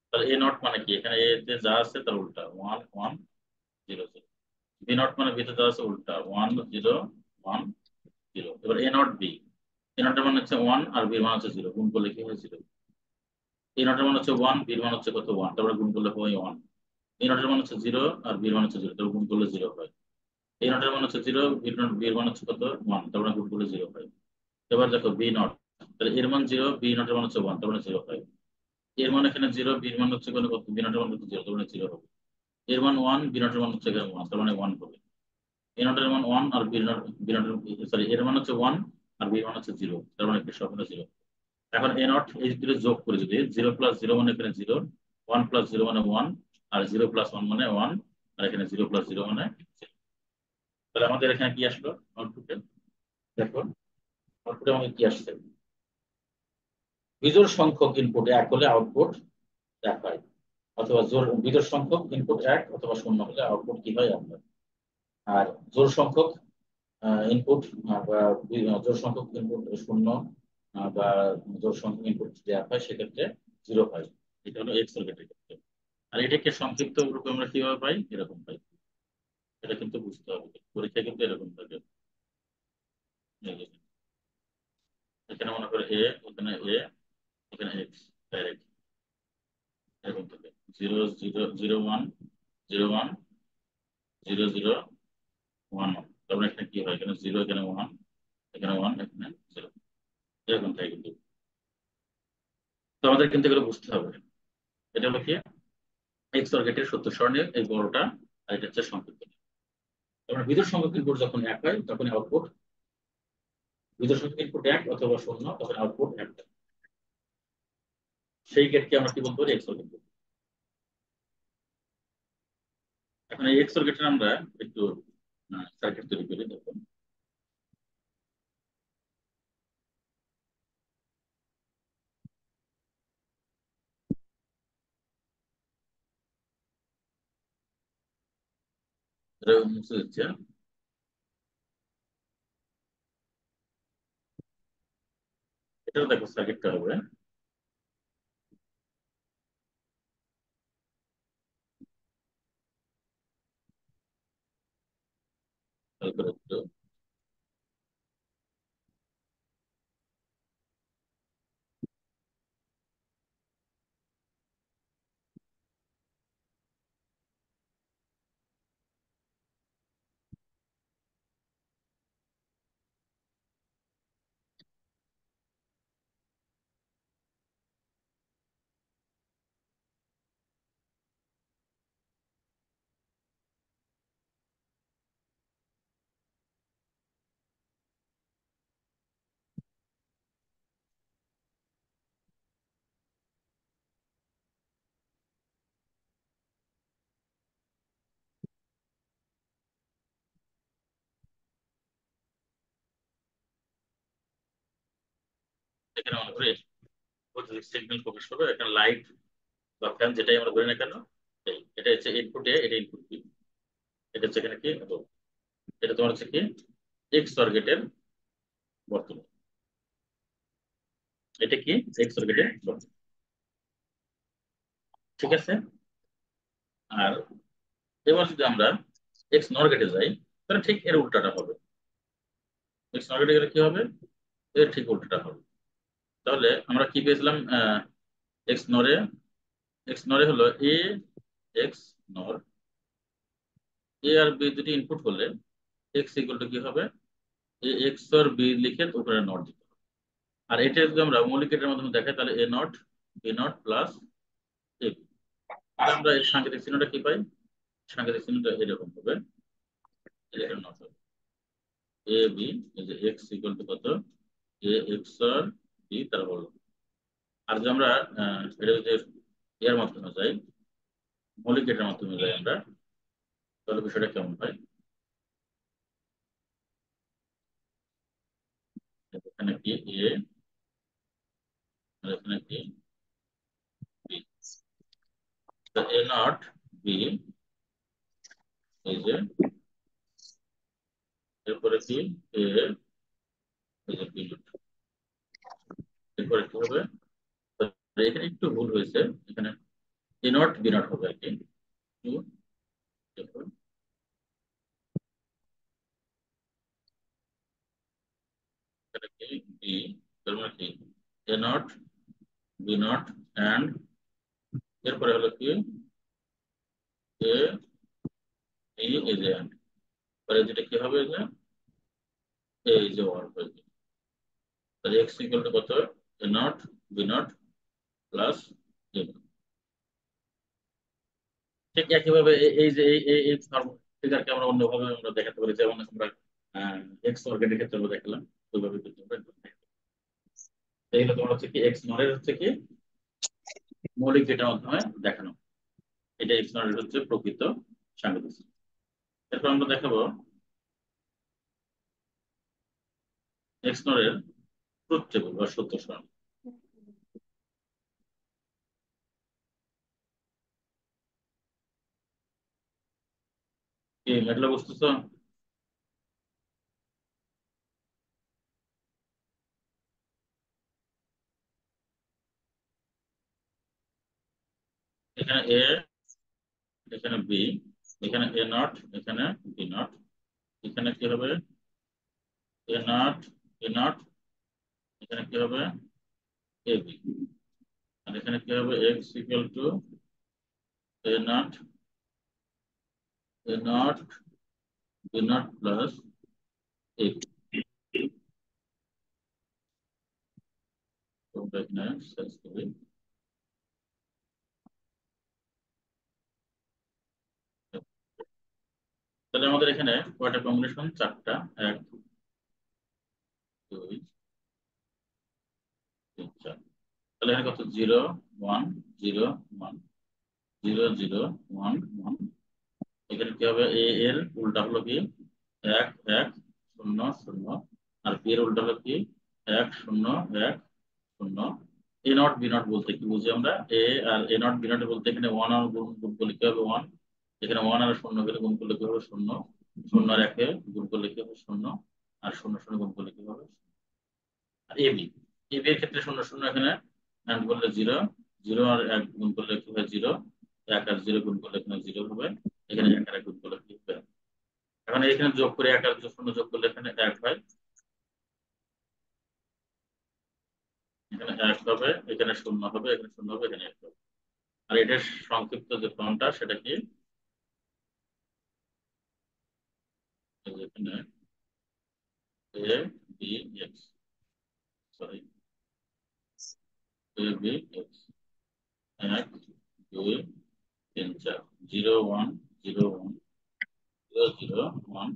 তাহলে এ নট মানে কি, এখানে এ তে যা আছে তার উল্টা 1 1 0 0। বি নট মানে বি তে যা আছে উল্টা 1 0 1 0। এবার এ নট বি, এ নটের মানে হচ্ছে 1 আর বি মান হচ্ছে 0, গুণ করলে কি হয় 0। এ নটের মান হচ্ছে 1, বি মান হচ্ছে কত 1, তারপরে গুণ করলে হয় 1। এ নটের মান হচ্ছে 0 আর বি মান হচ্ছে 0, তারপরে গুণ করলে 0 হয়। এ নটের মান হচ্ছে 0, বি মান হচ্ছে কত 1, তারপরে গুণ করলে 0 হয়। এবার দেখো বি নট, তাহলে এর মান 0, বি নটের মান হচ্ছে 1, তারপরে 0 হয়। এর মান এখানে 0, বি এর মান হচ্ছে কত, বি নটের মান হচ্ছে 0, তারপরে 0 হবে। এর মান 1, বি নটের মান হচ্ছে এখানে 1, তার মানে 1 হবে। এ নটের মান 1 আর বি নটের, সরি, এর মান হচ্ছে 1 আর বি মান হচ্ছে 0, তার মানে কি সবগুলো 0। এখন এ নট এই দুটো যোগ করে যদি 0 প্লাস 0 মানে এখানে 0, 1 প্লাস 0 মানে 1, আর 0 প্লাস 1 মানে 1, আর এখানে 0 প্লাস 0 মানে 0। তাহলে আমাদের এখানে কি আসলো আউটপুটে, দেখো আউটপুটে আমাদের কি আসছে, বিজোড় সংখ্যক ইনপুট 1 হলে আউটপুট 1 হয়, অথবা বিজোড় সংখ্যক ইনপুট 1 অথবা 0 হলে আউটপুট কি হয় 1 হয়। আর জোড় সংখ্যক ইনপুট বা জোড় সংখ্যক ইনপুট 0 বা জোড় সংখ্যক ইনপুট যদি 1 হয় সেক্ষেত্রে 0 হয়। এটা হলো এক্স সার্কিটের ক্ষেত্রে। আর এটাকে সংক্ষিপ্ত রূপে আমরা কিভাবে পাই, এরকম পাই। এটা কিন্তু বুঝতে হবে, পরীক্ষা কিন্তু এরকম থাকে। এই যে, এখানে মনে করে এ, এখানে এ, এখানে এক্স, ডাইরেক্ট এরকম থাকে। 0 0 0 1 0 1 0 0 1 1। তারপরে এখানে কি হয়, এখানে 0, এখানে 1, এখানে 1, এখানে 0, এরকম থাকে কিন্তু। তো আমাদের কিন্তু এগুলো বুঝতে হবে। এটা হলো কি এক্স অর গেটের সত্য সারণীর এই বড়টা, আর এটা হচ্ছে সংক্ষিপ্ত। আমরা বিজোড় সংখ্যক ইনপুট যখন 1 হয় তখন আউটপুট, বিজোড় সংখ্যক ইনপুট 1 অথবা 0, তখন আউটপুট 1। সেই গেটকে আমরা কি বলতে পারি, এক্স অর গেট। এখন এই এক্স অর গেটের আমরা একটু সার্কিট তৈরি করি, দেখুন। এটা মুছে দিচ্ছে। এটাও দেখো সার্কিটটা হবে, তারপরে একটু এখানে মনে করি বৈদ্যুতিক সিগন্যাল প্রকাশ করবে, এখানে লাইট বা ফ্যান যেটাই আমরা ধরি না কেন, এটা হচ্ছে ইনপুট এ, এটা ইনপুট বি, এটা হচ্ছে এখানে কি, এটা তোমার হচ্ছে কি এক্স অর গেটের বর্তনী। এটা কি এক্স অর গেটে শর্ত, ঠিক আছে। আর এবার যদি আমরা এক্স নর গেটে যাই, তাহলে ঠিক এর উল্টাটা হবে। এক্স নর গেটে গেলে কি হবে, এর ঠিক উল্টাটা হবে। তাহলে আমরা কি পেয়েছিলাম, এক্স নরে, এক্স নরে হলো এ এক্স নর, এ আর বি দুটি ইনপুট হলে এক্স ইকুয়াল টু কি হবে, এ এক্স আর বি লিখে ওখানে নট দিতে হবে। আর এটা যদি আমরা মৌলিক গেটের মাধ্যমে দেখাই, তাহলে A not B not plus A B. তাহলে আমরা এর সাংকেতিক চিহ্নটা কি পাই, সাংকেতিক চিহ্নটা এরকম হবে, এরকম নট হবে এ বি, এই যে এক্স ইকুয়াল টু কত, এ এক্স আর বি তার বললো। আর যদি আমরা এটা যদি এর মাধ্যমে যাই, মৌলিক গেটের মাধ্যমে যাই আমরা, তাহলে বিষয়টা কেমন হয়, এখানে কি এ আর এখানে কি বি, এ নট বি, এই যে এরপরে কি এ, এই যে বি নট, এরপরে কি হবে, এখানে একটু ভুল হয়েছে, এখানে এ নট বি নট হবে আর কি। টু, দেখুন এটা কি বি, তার মানে কি A not B not and, এরপরে হলো কি এ বি, এই যে and, পরে যেটা কি হবে যে এই যে ওয়ান হয়ে যাবে। তাহলে এক্স ইকুয়াল টু কত, A not B not plus এ। ঠিক একইভাবে এই যে এই ফিগারকে আমরা অন্যভাবে আমরা দেখাতে পারি, যেমন আমরা এক্স অর্গেনের ক্ষেত্রে আমরা দেখালাম, ওইভাবে কিন্তু আমরা একদম দেখাতে পারি। এইগুলো তোমার হচ্ছে কি এক্স নরের হচ্ছে কি মৌলিক ডেটার মাধ্যমে দেখানো, এটা এক্স নরের হচ্ছে প্রকৃত সাংকেতিক। এরপর আমরা দেখাবো এক্স নরের ট্রুথ টেবিল বা সত্য সারণী। কি মেটলা বুঝতেছো, এখানে এ, এখানে বি, এখানে এ নট, এখানে বি নট, এখানে কি হবে এ নট বি নট, এখানে কি হবে এ বি, আর এখানে কি হবে X equal to A not, A not B not plus A B. তোমরা এখানে সার্চ করবে। তাহলে আমাদের এখানে কয়টা কম্বিনেশন, চারটা, এক দুই তিন চার। তাহলে এখানে কত, zero one, zero one, zero zero one one. এখানে কি হবে, এ এর উল্টা হলো কি এক এক শূন্য শূন্য, আর বি এর উল্টা হলো কি এক শূন্য এক শূন্য। এ নট বি নট বলতে কি বুঝি আমরা, এ আর এ নট বি নট বলতে এখানে ওয়ান আর গুণ গুণ করলে কি হবে ওয়ান, এখানে ওয়ান আর শূন্য গেলে গুণ করলে কি হবে শূন্য, শূন্য আর একে গুণ করলে কি হবে শূন্য, আর শূন্য শূন্য গুণ করলে কি হবে। আর এবি, এবি এর ক্ষেত্রে শূন্য শূন্য এখানে অ্যাড করলে জিরো, জিরো আর এক গুণ করলে কি হয় জিরো, এক আর জিরো গুণ করলে এখানে জিরো হবে, এখানে এক আর এক গুণ করলে কি হবে। এখন এখানে যোগ করে এক আর শূন্য যোগ করলে এখানে এক হয়, এখানে এক হবে, এখানে শূন্য হবে, এখানে শূন্য হবে, এখানে এক হবে। আর এটার সংক্ষিপ্ত যে ফর্মটা সেটা কি, এই যে এখানে এ বি এক্স, সরি এ বি এক্স, এক দুই তিন চার, zero one zero one zero zero one.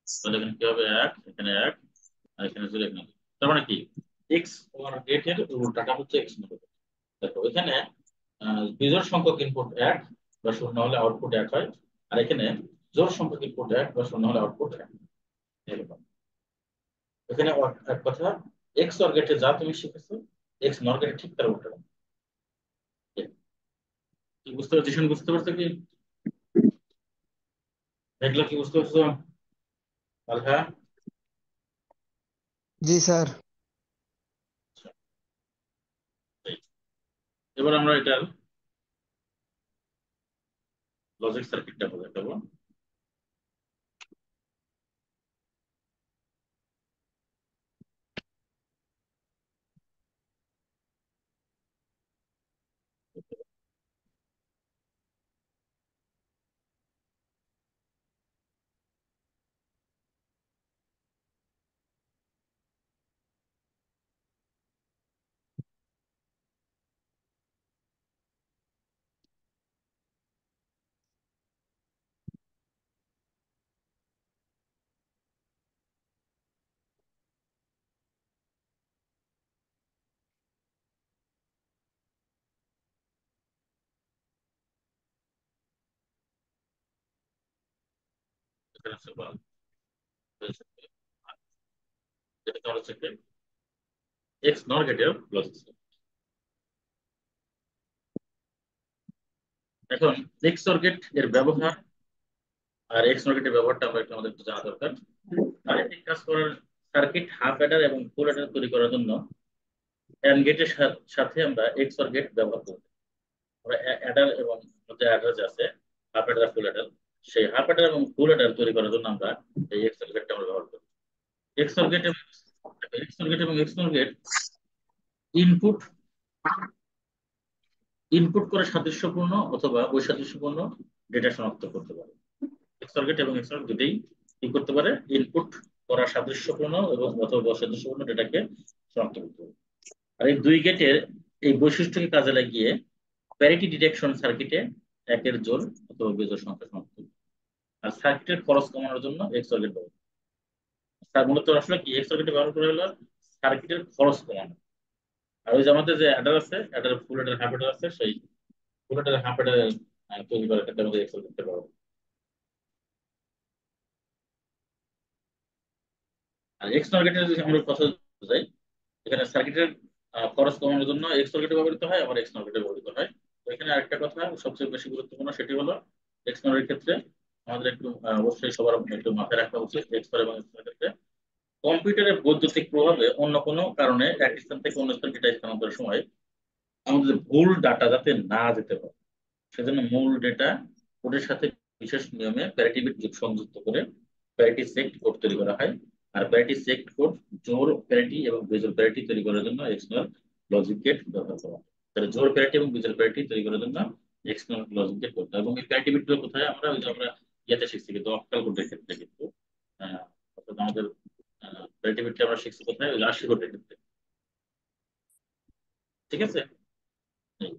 তাহলে এখানে কি হবে এক, এখানে এক, আর এখানে জিরো, এখানে zero। তার মানে কি এক্স ওর গেটের উল্টাটা হচ্ছে এক্স নট। দেখো এখানে বিজোড় সংখ্যক ইনপুট এক বা শূন্য হলে আউটপুট এক হয়, আর এখানে জোড় সংখ্যক ইনপুট এক বা শূন্য হলে আউটপুট এক, এরকম। এখানে এক কথা, এক্স অর গেটে যা তুমি শিখেছো, এক্স নর গেটে ঠিক তার উল্টা। কি বুঝতে পারছি, বুঝতে পারছো কি, এগুলো কি বুঝতে পারছো আলহা? जी सर। এবার আমরা এটার লজিক সার্কিটটা দেখাবো। এখানে আছে বাল্ব, যেটা তোমার হচ্ছে এক্স নর গেটের লজিক। এখন এক্স অর গেট এর ব্যবহার আর এক্স নর গেটের ব্যবহারটা আমরা একটু আমাদের একটু জানা দরকার। গাণিতিক কাজ করার সার্কিট হাফ অ্যাডার এবং ফুল অ্যাডার তৈরি করার জন্য অ্যান্ড গেটের সাথে আমরা এক্স অর গেট ব্যবহার করব। আমরা অ্যাডার এবং যে অ্যাডার আছে হাফ অ্যাডার ফুল অ্যাডার, সেই হাফ অ্যাডার এবং ফুল অ্যাডার তৈরি করার জন্য আমরা এই এক্স অর গেটটা আমরা ব্যবহার করব। এক্স অর গেট এবং এক্স নর গেট ইনপুট ইনপুট করে সাদৃশ্যপূর্ণ অথবা বৈসাদৃশ্যপূর্ণ ডেটা শনাক্ত করতে পারে। এক্সঅর গেট এবং এক্সঅর দুটেই কি করতে পারে, ইনপুট করা সাদৃশ্যপূর্ণ এবং অথবা বৈসাদৃশ্যপূর্ণ ডেটাকে শনাক্ত করতে পারে। আর এই দুই গেটের এই বৈশিষ্ট্যকে কাজে লাগিয়ে প্যারিটি ডিটেকশন সার্কিটে একের জোড় অথবা বেজোড় সংখ্যা শনাক্ত করবে। আর সার্কিটের খরচ কমানোর জন্য এক্সঅর গেট ব্যবহার, তার মূলত আসলে কি এক্সঅর গেট ব্যবহার করা হলো সার্কিটের খরচ কমানো। আর ওই যে আমাদের যে অ্যাডার আছে, অ্যাডার ফুল অ্যাডার হাফ অ্যাডার আছে, সেই ফুল অ্যাডার হাফ অ্যাডার তৈরি করার ক্ষেত্রে আমাদের এক্সএল করতে পারবো। আর এক্স টার্গেটের যদি আমরা কথা যাই, এখানে সার্কিটের খরচ কমানোর জন্য এক্স টার্গেট ব্যবহৃত হয়, আবার এক্স টার্গেট ব্যবহৃত হয়। তো এখানে আরেকটা কথা সবচেয়ে বেশি গুরুত্বপূর্ণ, সেটি হলো এক্স টার্গেটের ক্ষেত্রে আমাদের একটু অবশ্যই সবার একটু মাথায় রাখা উচিত এক্স এবং এক্স ক্ষেত্রে কম্পিউটারের বৈদ্যুতিক প্রভাবে অন্য কোনো কারণে এক স্থান থেকে অন্য স্থানে ডেটা স্থানান্তরের সময় আমাদের ভুল ডাটা যাতে না যেতে পারে, সেজন্য মূল ডেটা কোডের সাথে বিশেষ নিয়মে প্যারিটি বিট সংযুক্ত করে প্যারিটি সেট কোড তৈরি করা হয়। আর প্যারিটি সেট কোড জোড় প্যারিটি এবং বেজোড় প্যারিটি তৈরি করার জন্য এক্সটার্নাল লজিক গেট ব্যবহার করা হয়। তাহলে জোড় প্যারিটি এবং বেজোড় প্যারিটি তৈরি করার জন্য এক্সটার্নাল লজিক গেট করতে হয়। এবং এই প্যারিটি বিট গুলো কোথায় আমরা ওই যে আমরা ইয়েতে শিখছি কিন্তু অক্টাল কোডের ক্ষেত্রে কিন্তু অর্থাৎ আমাদের প্যারিটি বিটটা আমরা শিখছি কোথায়, ওই রাশি কোডের ক্ষেত্রে। ঠিক আছে,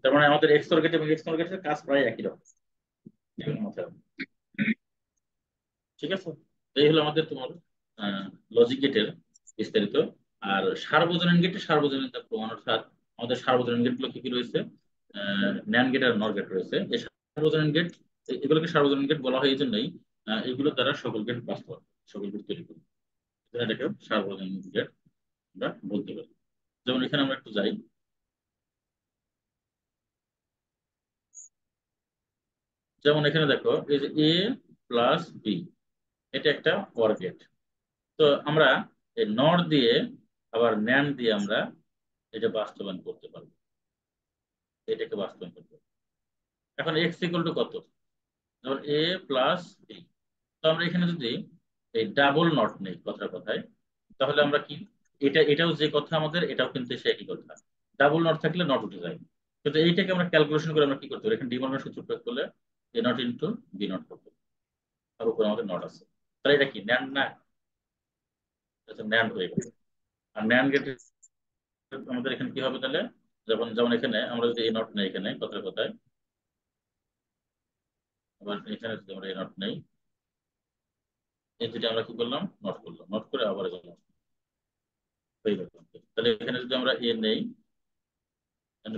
তার মানে আমাদের এক্সটর গেট এবং এক্সটর গেটের কাজ প্রায় একই রকম। ঠিক আছে, এই হলো আমাদের তোমার লজিক গেটের বিস্তারিত। আর সার্বজনীন গেটে সার্বজনীনতা প্রমাণ, অর্থাৎ আমাদের সার্বজনীন গেট গুলো কি কি রয়েছে, ন্যান্ড গেট আর নর গেট রয়েছে। এই সার্বজনীন গেট, এগুলোকে সার্বজনীন গেট বলা হয় এই জন্যই এগুলো দ্বারা সকল গেট বাস্তব, সকল গেট তৈরি করি, এটাকে সার্বজনীন গেট আমরা বলতে পারি। যেমন এখানে আমরা একটু যাই, যেমন এখানে দেখো এই যে এ প্লাস বি, এটা একটা ওয়ার গেট। তো আমরা এই নর দিয়ে আবার ন্যান্ড দিয়ে আমরা এটা বাস্তবায়ন করতে পারবো, এটাকে বাস্তবায়ন করতে পারবো। এখন এক্স ইকুয়াল টু কত, যেমন এ প্লাস বি। তো আমরা এখানে যদি এই ডাবল নট নেই কথার কথায়, তাহলে আমরা কি, এটাও যে কথা আমাদের, এটাও কিন্তু সে একই কথা। ডাবল নট থাকলে নট উঠে যায়, কিন্তু এইটাকে আমরা ক্যালকুলেশন করে আমরা কি করতে পারি, এখানে ডিমর্গানের সূত্র প্রয়োগ করলে এ নট ইন্টু বি নট করতে, তার উপরে আমাদের নট আছে। তাহলে এটা কি ন্যান্ড না, ন্যান্ড হয়ে গেল। আর ন্যান্ড গেট আমাদের এখানে কি হবে তাহলে, যেমন যেমন এখানে আমরা যদি এ নট নেই এখানে কথার কথায়, আবার এখানে যদি আমরা এ নট নেই, এই দুটো আমরা কি করলাম, নট করলাম, নট করে আবার হয়ে গেল। তাহলে এখানে যদি আমরা এ নেই,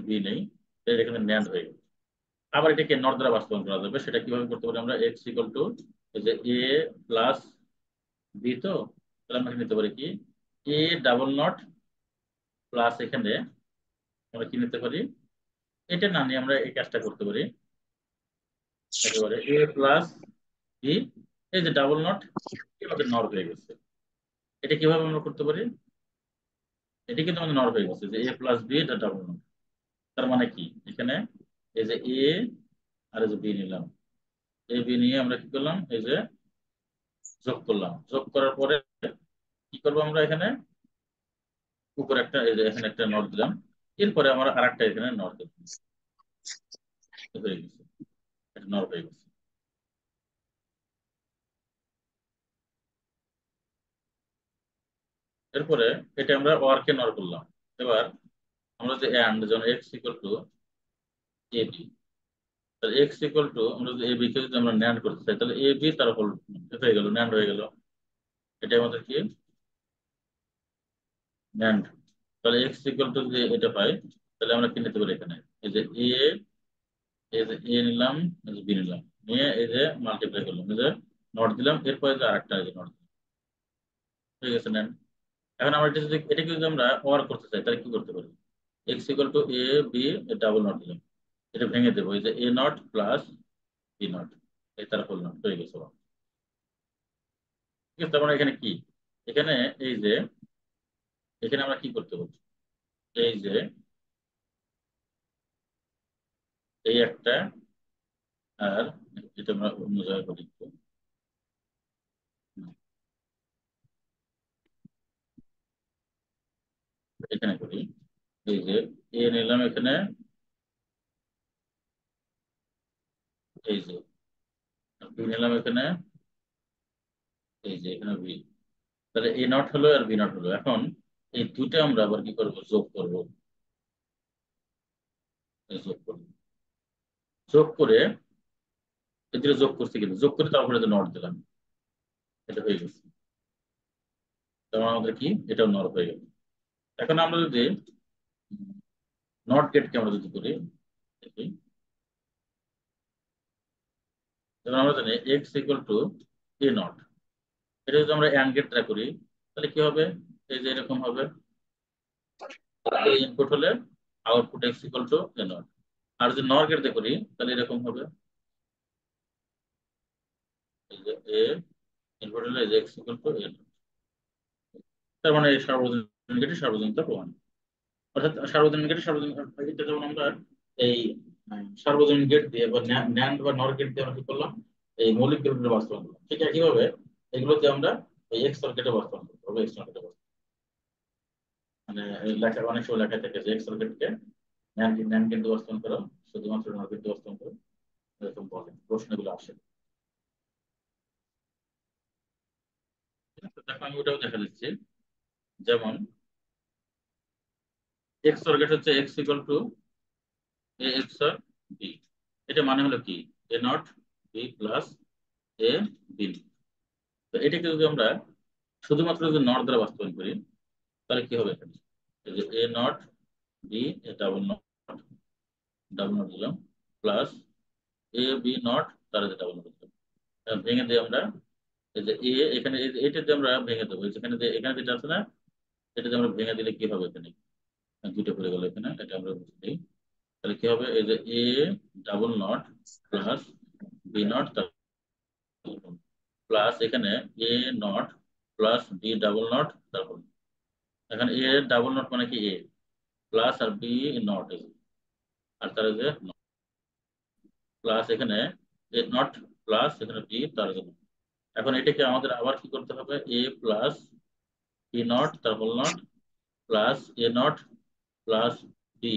বি নেই, তাহলে এখানে ন্যান্ড হয়ে গেল। আবার এটাকে নট দ্বারা বাস্তবায়ন করা যাবে, সেটা কিভাবে করতে পারি আমরা, এক্স ইকুয়াল টু এই যে এ প্লাস বি। তো তাহলে আমরা নিতে পারি কি, এ ডাবল নট প্লাস এখানে আমরা কি নিতে পারি, এটা না নিয়ে আমরা এই কাজটা করতে পারি, একেবারে এ প্লাস বি, এই যে ডাবল নট আমাদের নর হয়ে গেছে। এটা কিভাবে আমরা করতে পারি, এটা কিন্তু আমাদের নর হয়ে গেছে যে এ প্লাস বি, এটা ডাবল নট। তার মানে কি, এখানে এই যে এ আর এই যে বি নিলাম, এ বি নিয়ে আমরা কি করলাম, এই যে যোগ করলাম, যোগ করার পরে কি করবো আমরা এখানে উপরে একটা, এই যে এখানে একটা নট দিলাম, এরপরে আমরা আরেকটা এখানে নট দেব, হয়ে গেছে, এটা নট হয়ে গেছে। এরপরে এটা আমরা ওয়ার্কে নট করলাম। এবার আমরা যে এন্ড যখন X equal to A B, তাহলে এক্স ইকুয়াল টু আমরা যদি এ বি কে যদি আমরা ন্যান্ড করতে চাই, তাহলে এ বি তার উপর হয়ে গেল, ন্যান্ড হয়ে গেল, এটা আমাদের কি ন্যান্ড। তাহলে এক্স ইকুয়াল টু যদি এটা পাই, তাহলে আমরা কি নিতে পারি এখানে, এই যে এ, এই যে এ নিলাম, এই যে বি নিলাম, নিয়ে এই যে মাল্টিপ্লাই করলাম, এই যে নট দিলাম, এরপরে যে আরেকটা এই যে নট দিলাম, হয়ে গেছে ন্যান্ড। এখন আমরা এটা যদি এটাকে যদি আমরা ওয়ার করতে চাই, তাহলে কি করতে পারি, X equal to A B double not দিলাম, এটা ভেঙে দেবো, এই যে A not plus B not, এই তার হোল নট হয়ে গেছে। ঠিক আছে, তার মানে এখানে কি, এখানে এই যে এখানে আমরা কি করতে বলছি, এই যে এই একটা, আর এটা আমরা অন্য জায়গায় করি একটু, এখানে করি, এই যে এ নিলাম এখানে, এই যে বি নিলাম এখানে, এই যে এখানে বি, তাহলে এ নট হলো আর বি নট হলো। এখন এই দুইটা আমরা আবার কি করবো, যোগ করবো, এই যোগ করবো, যোগ করে এদিকে যোগ করছি, কিন্তু যোগ করে তারপরে নট দিলাম, এটা হয়ে গেছে। তারপর আমাদের কি, এটাও নট হয়ে গেল। এখন আমরা যদি নট গেটকে আমরা যদি করি, দেখি, যেমন আমরা জানি x equal to A not, এটা যদি আমরা অ্যান্ড গেট ট্রাই করি, তাহলে কি হবে, এই যে এরকম হবে, ইনপুট হলে output X equal to A not. আর যদি নর গেট দিয়ে করি, তাহলে এরকম হবে, এই যে এ ইনপুট হলে এই যে x equal to A not. তার মানে এই সার্বজনীন গেটের সার্বজনীনতা প্রমাণ। অর্থাৎ সার্বজনীন গেটের সার্বজনীন, এটা যেমন আমরা এই সার্বজনীন গেট দিয়ে বা ন্যান্ড বা নর গেট দিয়ে আমরা কি করলাম, এই মৌলিক গেটের বাস্তবায়ন করলাম, ঠিক একইভাবে এগুলোতে আমরা এই এক্স সার্কিটে বাস্তবায়ন করতে হবে, এক্স সার্কিটে মানে এই লেখা অনেক সময় লেখা থাকে যে এক্স সার্কিটকে ন্যান্ড কিন্তু বাস্তবায়ন করো, শুধুমাত্র নর গেট বাস্তবায়ন করো, এরকম বলে প্রশ্নগুলো আসে। ঠিক আছে, দেখো আমি ওটাও দেখা দিচ্ছি, যেমন এক্স অর গেট হচ্ছে X equal to A XOR B, এটা মানে হলো কি, A not B plus A B. তো এটাকে যদি আমরা শুধুমাত্র যদি নট দ্বারা বাস্তবায়ন করি, তাহলে কি হবে এখানে, এই যে A not B, A double not, double not দিলাম, প্লাস এ বি নট, তার যে ডাবল নট দিলাম, ভেঙে দিয়ে আমরা এই যে এ এখানে এটা দিয়ে আমরা ভেঙে দেবো, যেখানে এখানে যেটা আছে না, এটা দিয়ে আমরা ভেঙে দিলে কি হবে, এখানে দুটো পড়ে গেল এখানে, এটা আমরা বুঝে দিই। তাহলে কি হবে, এই যে A double not plus B not, plus এখানে A not plus B double not, তারপর এখানে এ ডাবল নট মানে কি এ প্লাস আর বি নট, আর তার যে প্লাস এখানে এ নট প্লাস এখানে বি তার জন্য। এখন এটাকে আমাদের আবার কি করতে হবে, এ প্লাস বি নট তার whole not plus A not plus B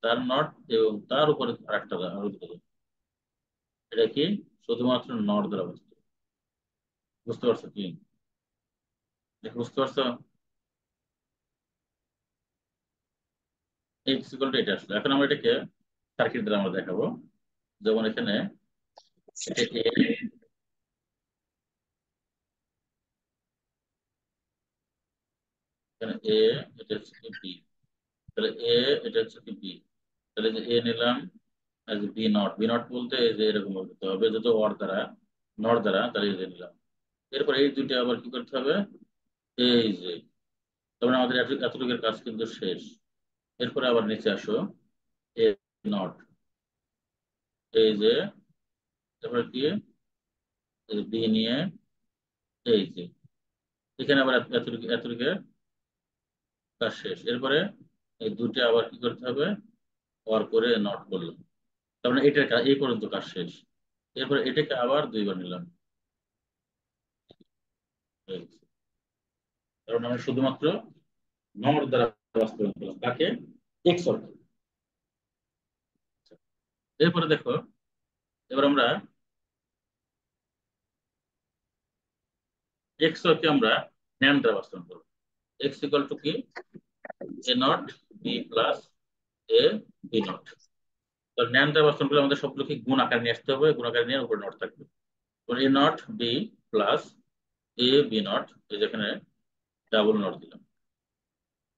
তার নট, এবং তার উপরে আরেকটা আরো দিতে হবে। এটা কি শুধুমাত্র নট দ্বারা বুঝতে, বুঝতে পারছো কি, দেখো বুঝতে পারছো, এই ইকুয়াল টু এটা আসলে। এখন আমরা এটাকে সার্কিট দ্বারা আমরা দেখাবো, যেমন এখানে এটা এ, এখানে এ, এটা হচ্ছে কি বি, তাহলে এ, এটা হচ্ছে কি বি, তাহলে যে এ নিলাম, বি নট, বি নট বলতে এই যে এরকম করতে হবে, যদি ওর দ্বারা নট দ্বারা, তাহলে এই যে নিলাম। এরপর এই দুইটা আবার কি করতে হবে, এই যে, তারপরে আমাদের এতটুকুর কাজ কিন্তু শেষ। এরপরে আবার নিচে আসো, এ নট, এই যে, তারপরে কি বি নিয়ে, এই যে এখানে আবার এতটুকু এতটুকু কাজ শেষ। এরপরে এই দুটো আবার কি করতে হবে, অর করে নট করলাম, তার মানে এটার কাজ এই পর্যন্ত কাজ শেষ। এরপরে এটাকে আবার দুইবার নিলাম, হয়ে গেছে। কারণ আমি শুধুমাত্র নট দ্বারা বাস্তবায়ন করলাম তাকে এক্স অর্থে। এরপরে দেখো, এবার আমরা এক্স অর্থে আমরা ন্যান দ্বারা বাস্তবায়ন করবো। এক্স ইকুয়াল টু কি, A not B plus A B not. তো ন্যান দ্বারা বাস্তবায়ন করলে আমাদের সবগুলোকে গুণ আকার নিয়ে আসতে হবে, গুণ আকার নিয়ে উপরে নট থাকবে। A not B plus A B not, এই যেখানে ডাবল নট দিলাম।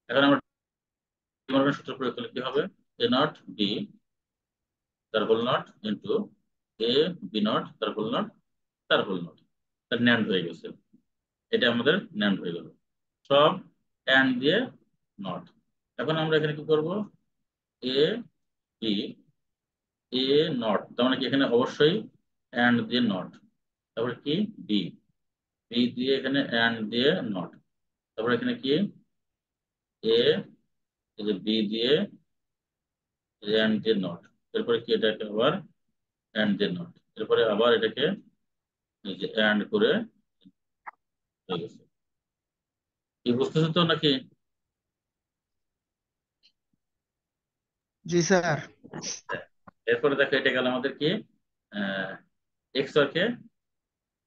এখন আমরা সূত্র প্রয়োগ করলে কি হবে, এ নট বি তার whole not into A B not তার হোল নট তার হোল নট, তার ন্যান্ড হয়ে গেছে। এটা আমাদের ন্যান্ড হয়ে গেল সব অ্যান্ড দিয়ে নট। এখন আমরা এখানে কি করব, এ বি এ নট, তার মানে কি এখানে অবশ্যই অ্যান্ড দিয়ে নট, তারপরে কি বি বি দিয়ে এখানে অ্যান্ড দিয়ে নট, তারপরে এখানে কি এ বি দিয়ে অ্যান্ড দিয়ে নট, এরপরে কি এটাকে আবার অ্যান্ড দিয়ে নট, এরপরে আবার এটাকে এই যে অ্যান্ড করে হয়ে গেছে। কি বুঝতেছো তো নাকি? জি স্যার। হ্যাঁ। এরপরে দেখো এটা গেল আমাদের কি, এক্স ওয়ার্কে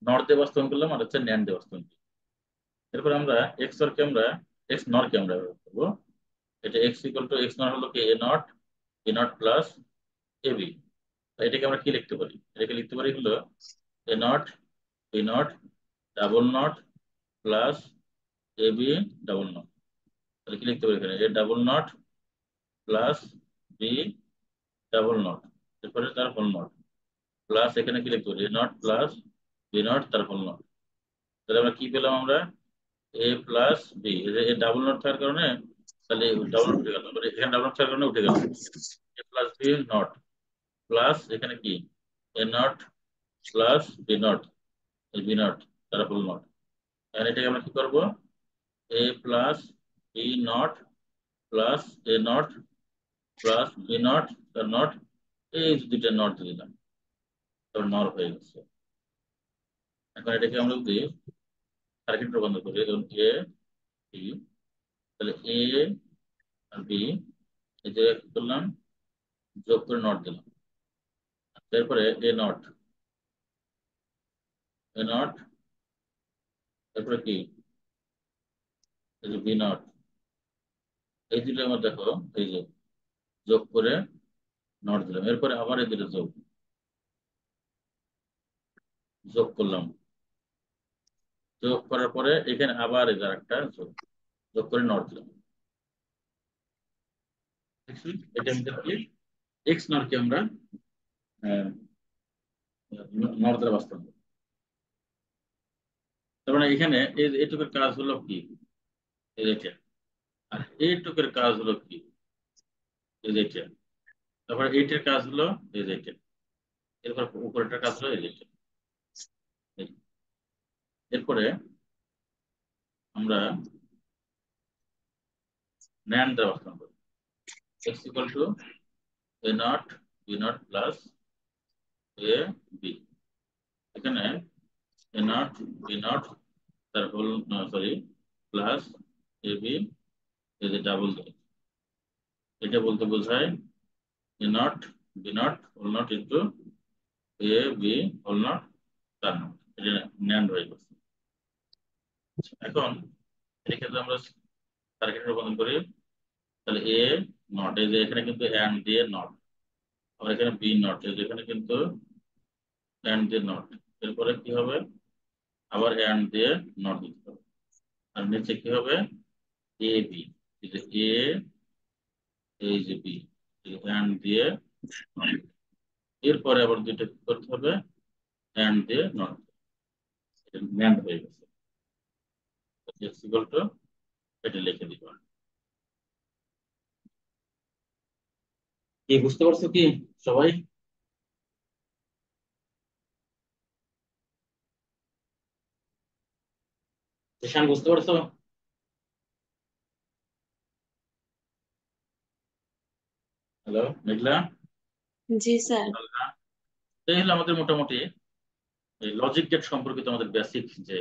নর দিয়ে বাস্তবায়ন করলাম আর হচ্ছে ন্যান দিয়ে বাস্তবায়ন করলাম। এরপর আমরা এক্স ওয়ার্কে আমরা এক্স নরকে আমরা ব্যবহার করবো। এটা x equal two x NOR হলো কি A not B not plus A B. এটাকে আমরা কি লিখতে পারি, এটাকে লিখতে পারি হলো A not B not double not plus A B double not. তাহলে কি লিখতে পারি এখানে A double not plus B double not, এরপরে তার হোল নট, প্লাস এখানে কি লিখতে পারি A not plus B not তার হোল নট। তাহলে আমরা কি পেলাম, আমরা A plus B, A double not থাকার কারণে তাহলে ডাবল উঠে গেল, এখানে ডাবল নট থাকার কারণে উঠে গেল, A plus B not plus এখানে কি A not plus B not, এই বি নট তার হোল নট। এখন এটাকে আমরা কি করবো, A plus B not plus A not plus B not তার নট, এই দুইটা নট দিলাম, তারপর নর হয়ে গেছে। এখন এটাকে আমরা যদি সার্কিট রূপান্তর করি, ধরুন এ বি, তাহলে এ আর বি এই যে কি করলাম, যোগ করে নট দিলাম, তারপরে এ নট তারপরে কি এই যে বি নট, এই দিলে আমার দেখো এই যে যোগ করে নট দিলাম, এরপরে আবার এই দিলে যোগ যোগ করলাম, যোগ করার পরে এখানে আবার এই যে একটা যোগ যোগ করে নট দিলাম। দেখছি এটা আমাদের কি এক্স নটকে আমরা নট দ্বারা বাস্তব। তার মানে এখানে এইটুকুর কাজ হলো কি, এই যে এটা, আর এইটুকুর কাজ হলো কি, এই যে এটা, তারপরে এইটার কাজ হলো এই যে এটা, এরপর উপরেরটার কাজ হলো এই যে এটা। এই। এরপরে আমরা ন্যান্ড দ্বারা বাস্তব করি, X equal to A not B not plus A B, এখানে এ নট বি নট তার whole sorry plus A B এই যে ডাবল, এটা বলতে বোঝায় A not B not whole not into A B whole not তার নট, এটা ন্যান্ড হয়ে গেছে। এখন এটাকে যদি আমরা সার্কিটে রূপান্তর করি, তাহলে এ নট এই যে এখানে কিন্তু অ্যান্ড দিয়ে নট, আর এখানে বি নট এই যে এখানে কিন্তু অ্যান্ড দিয়ে নট, এরপরে কি হবে আবার অ্যান্ড দিয়ে নট দিতে হবে, আর নিচে কি হবে এ বি, এই যে এ এই যে বি অ্যান্ড দিয়ে নট, এরপরে আবার দুইটা কি করতে হবে অ্যান্ড দিয়ে নট, এটা ন্যান্ড হয়ে গেছে। এক্স ইকুয়াল টু এটা লিখে দিব। কি বুঝতে পারছো কি সবাই? ঈশান বুঝতে পারছো? হ্যালো মেঘলা। জি স্যার। এই হলো আমাদের মোটামুটি লজিক গেট সম্পর্কিত আমাদের বেসিক যে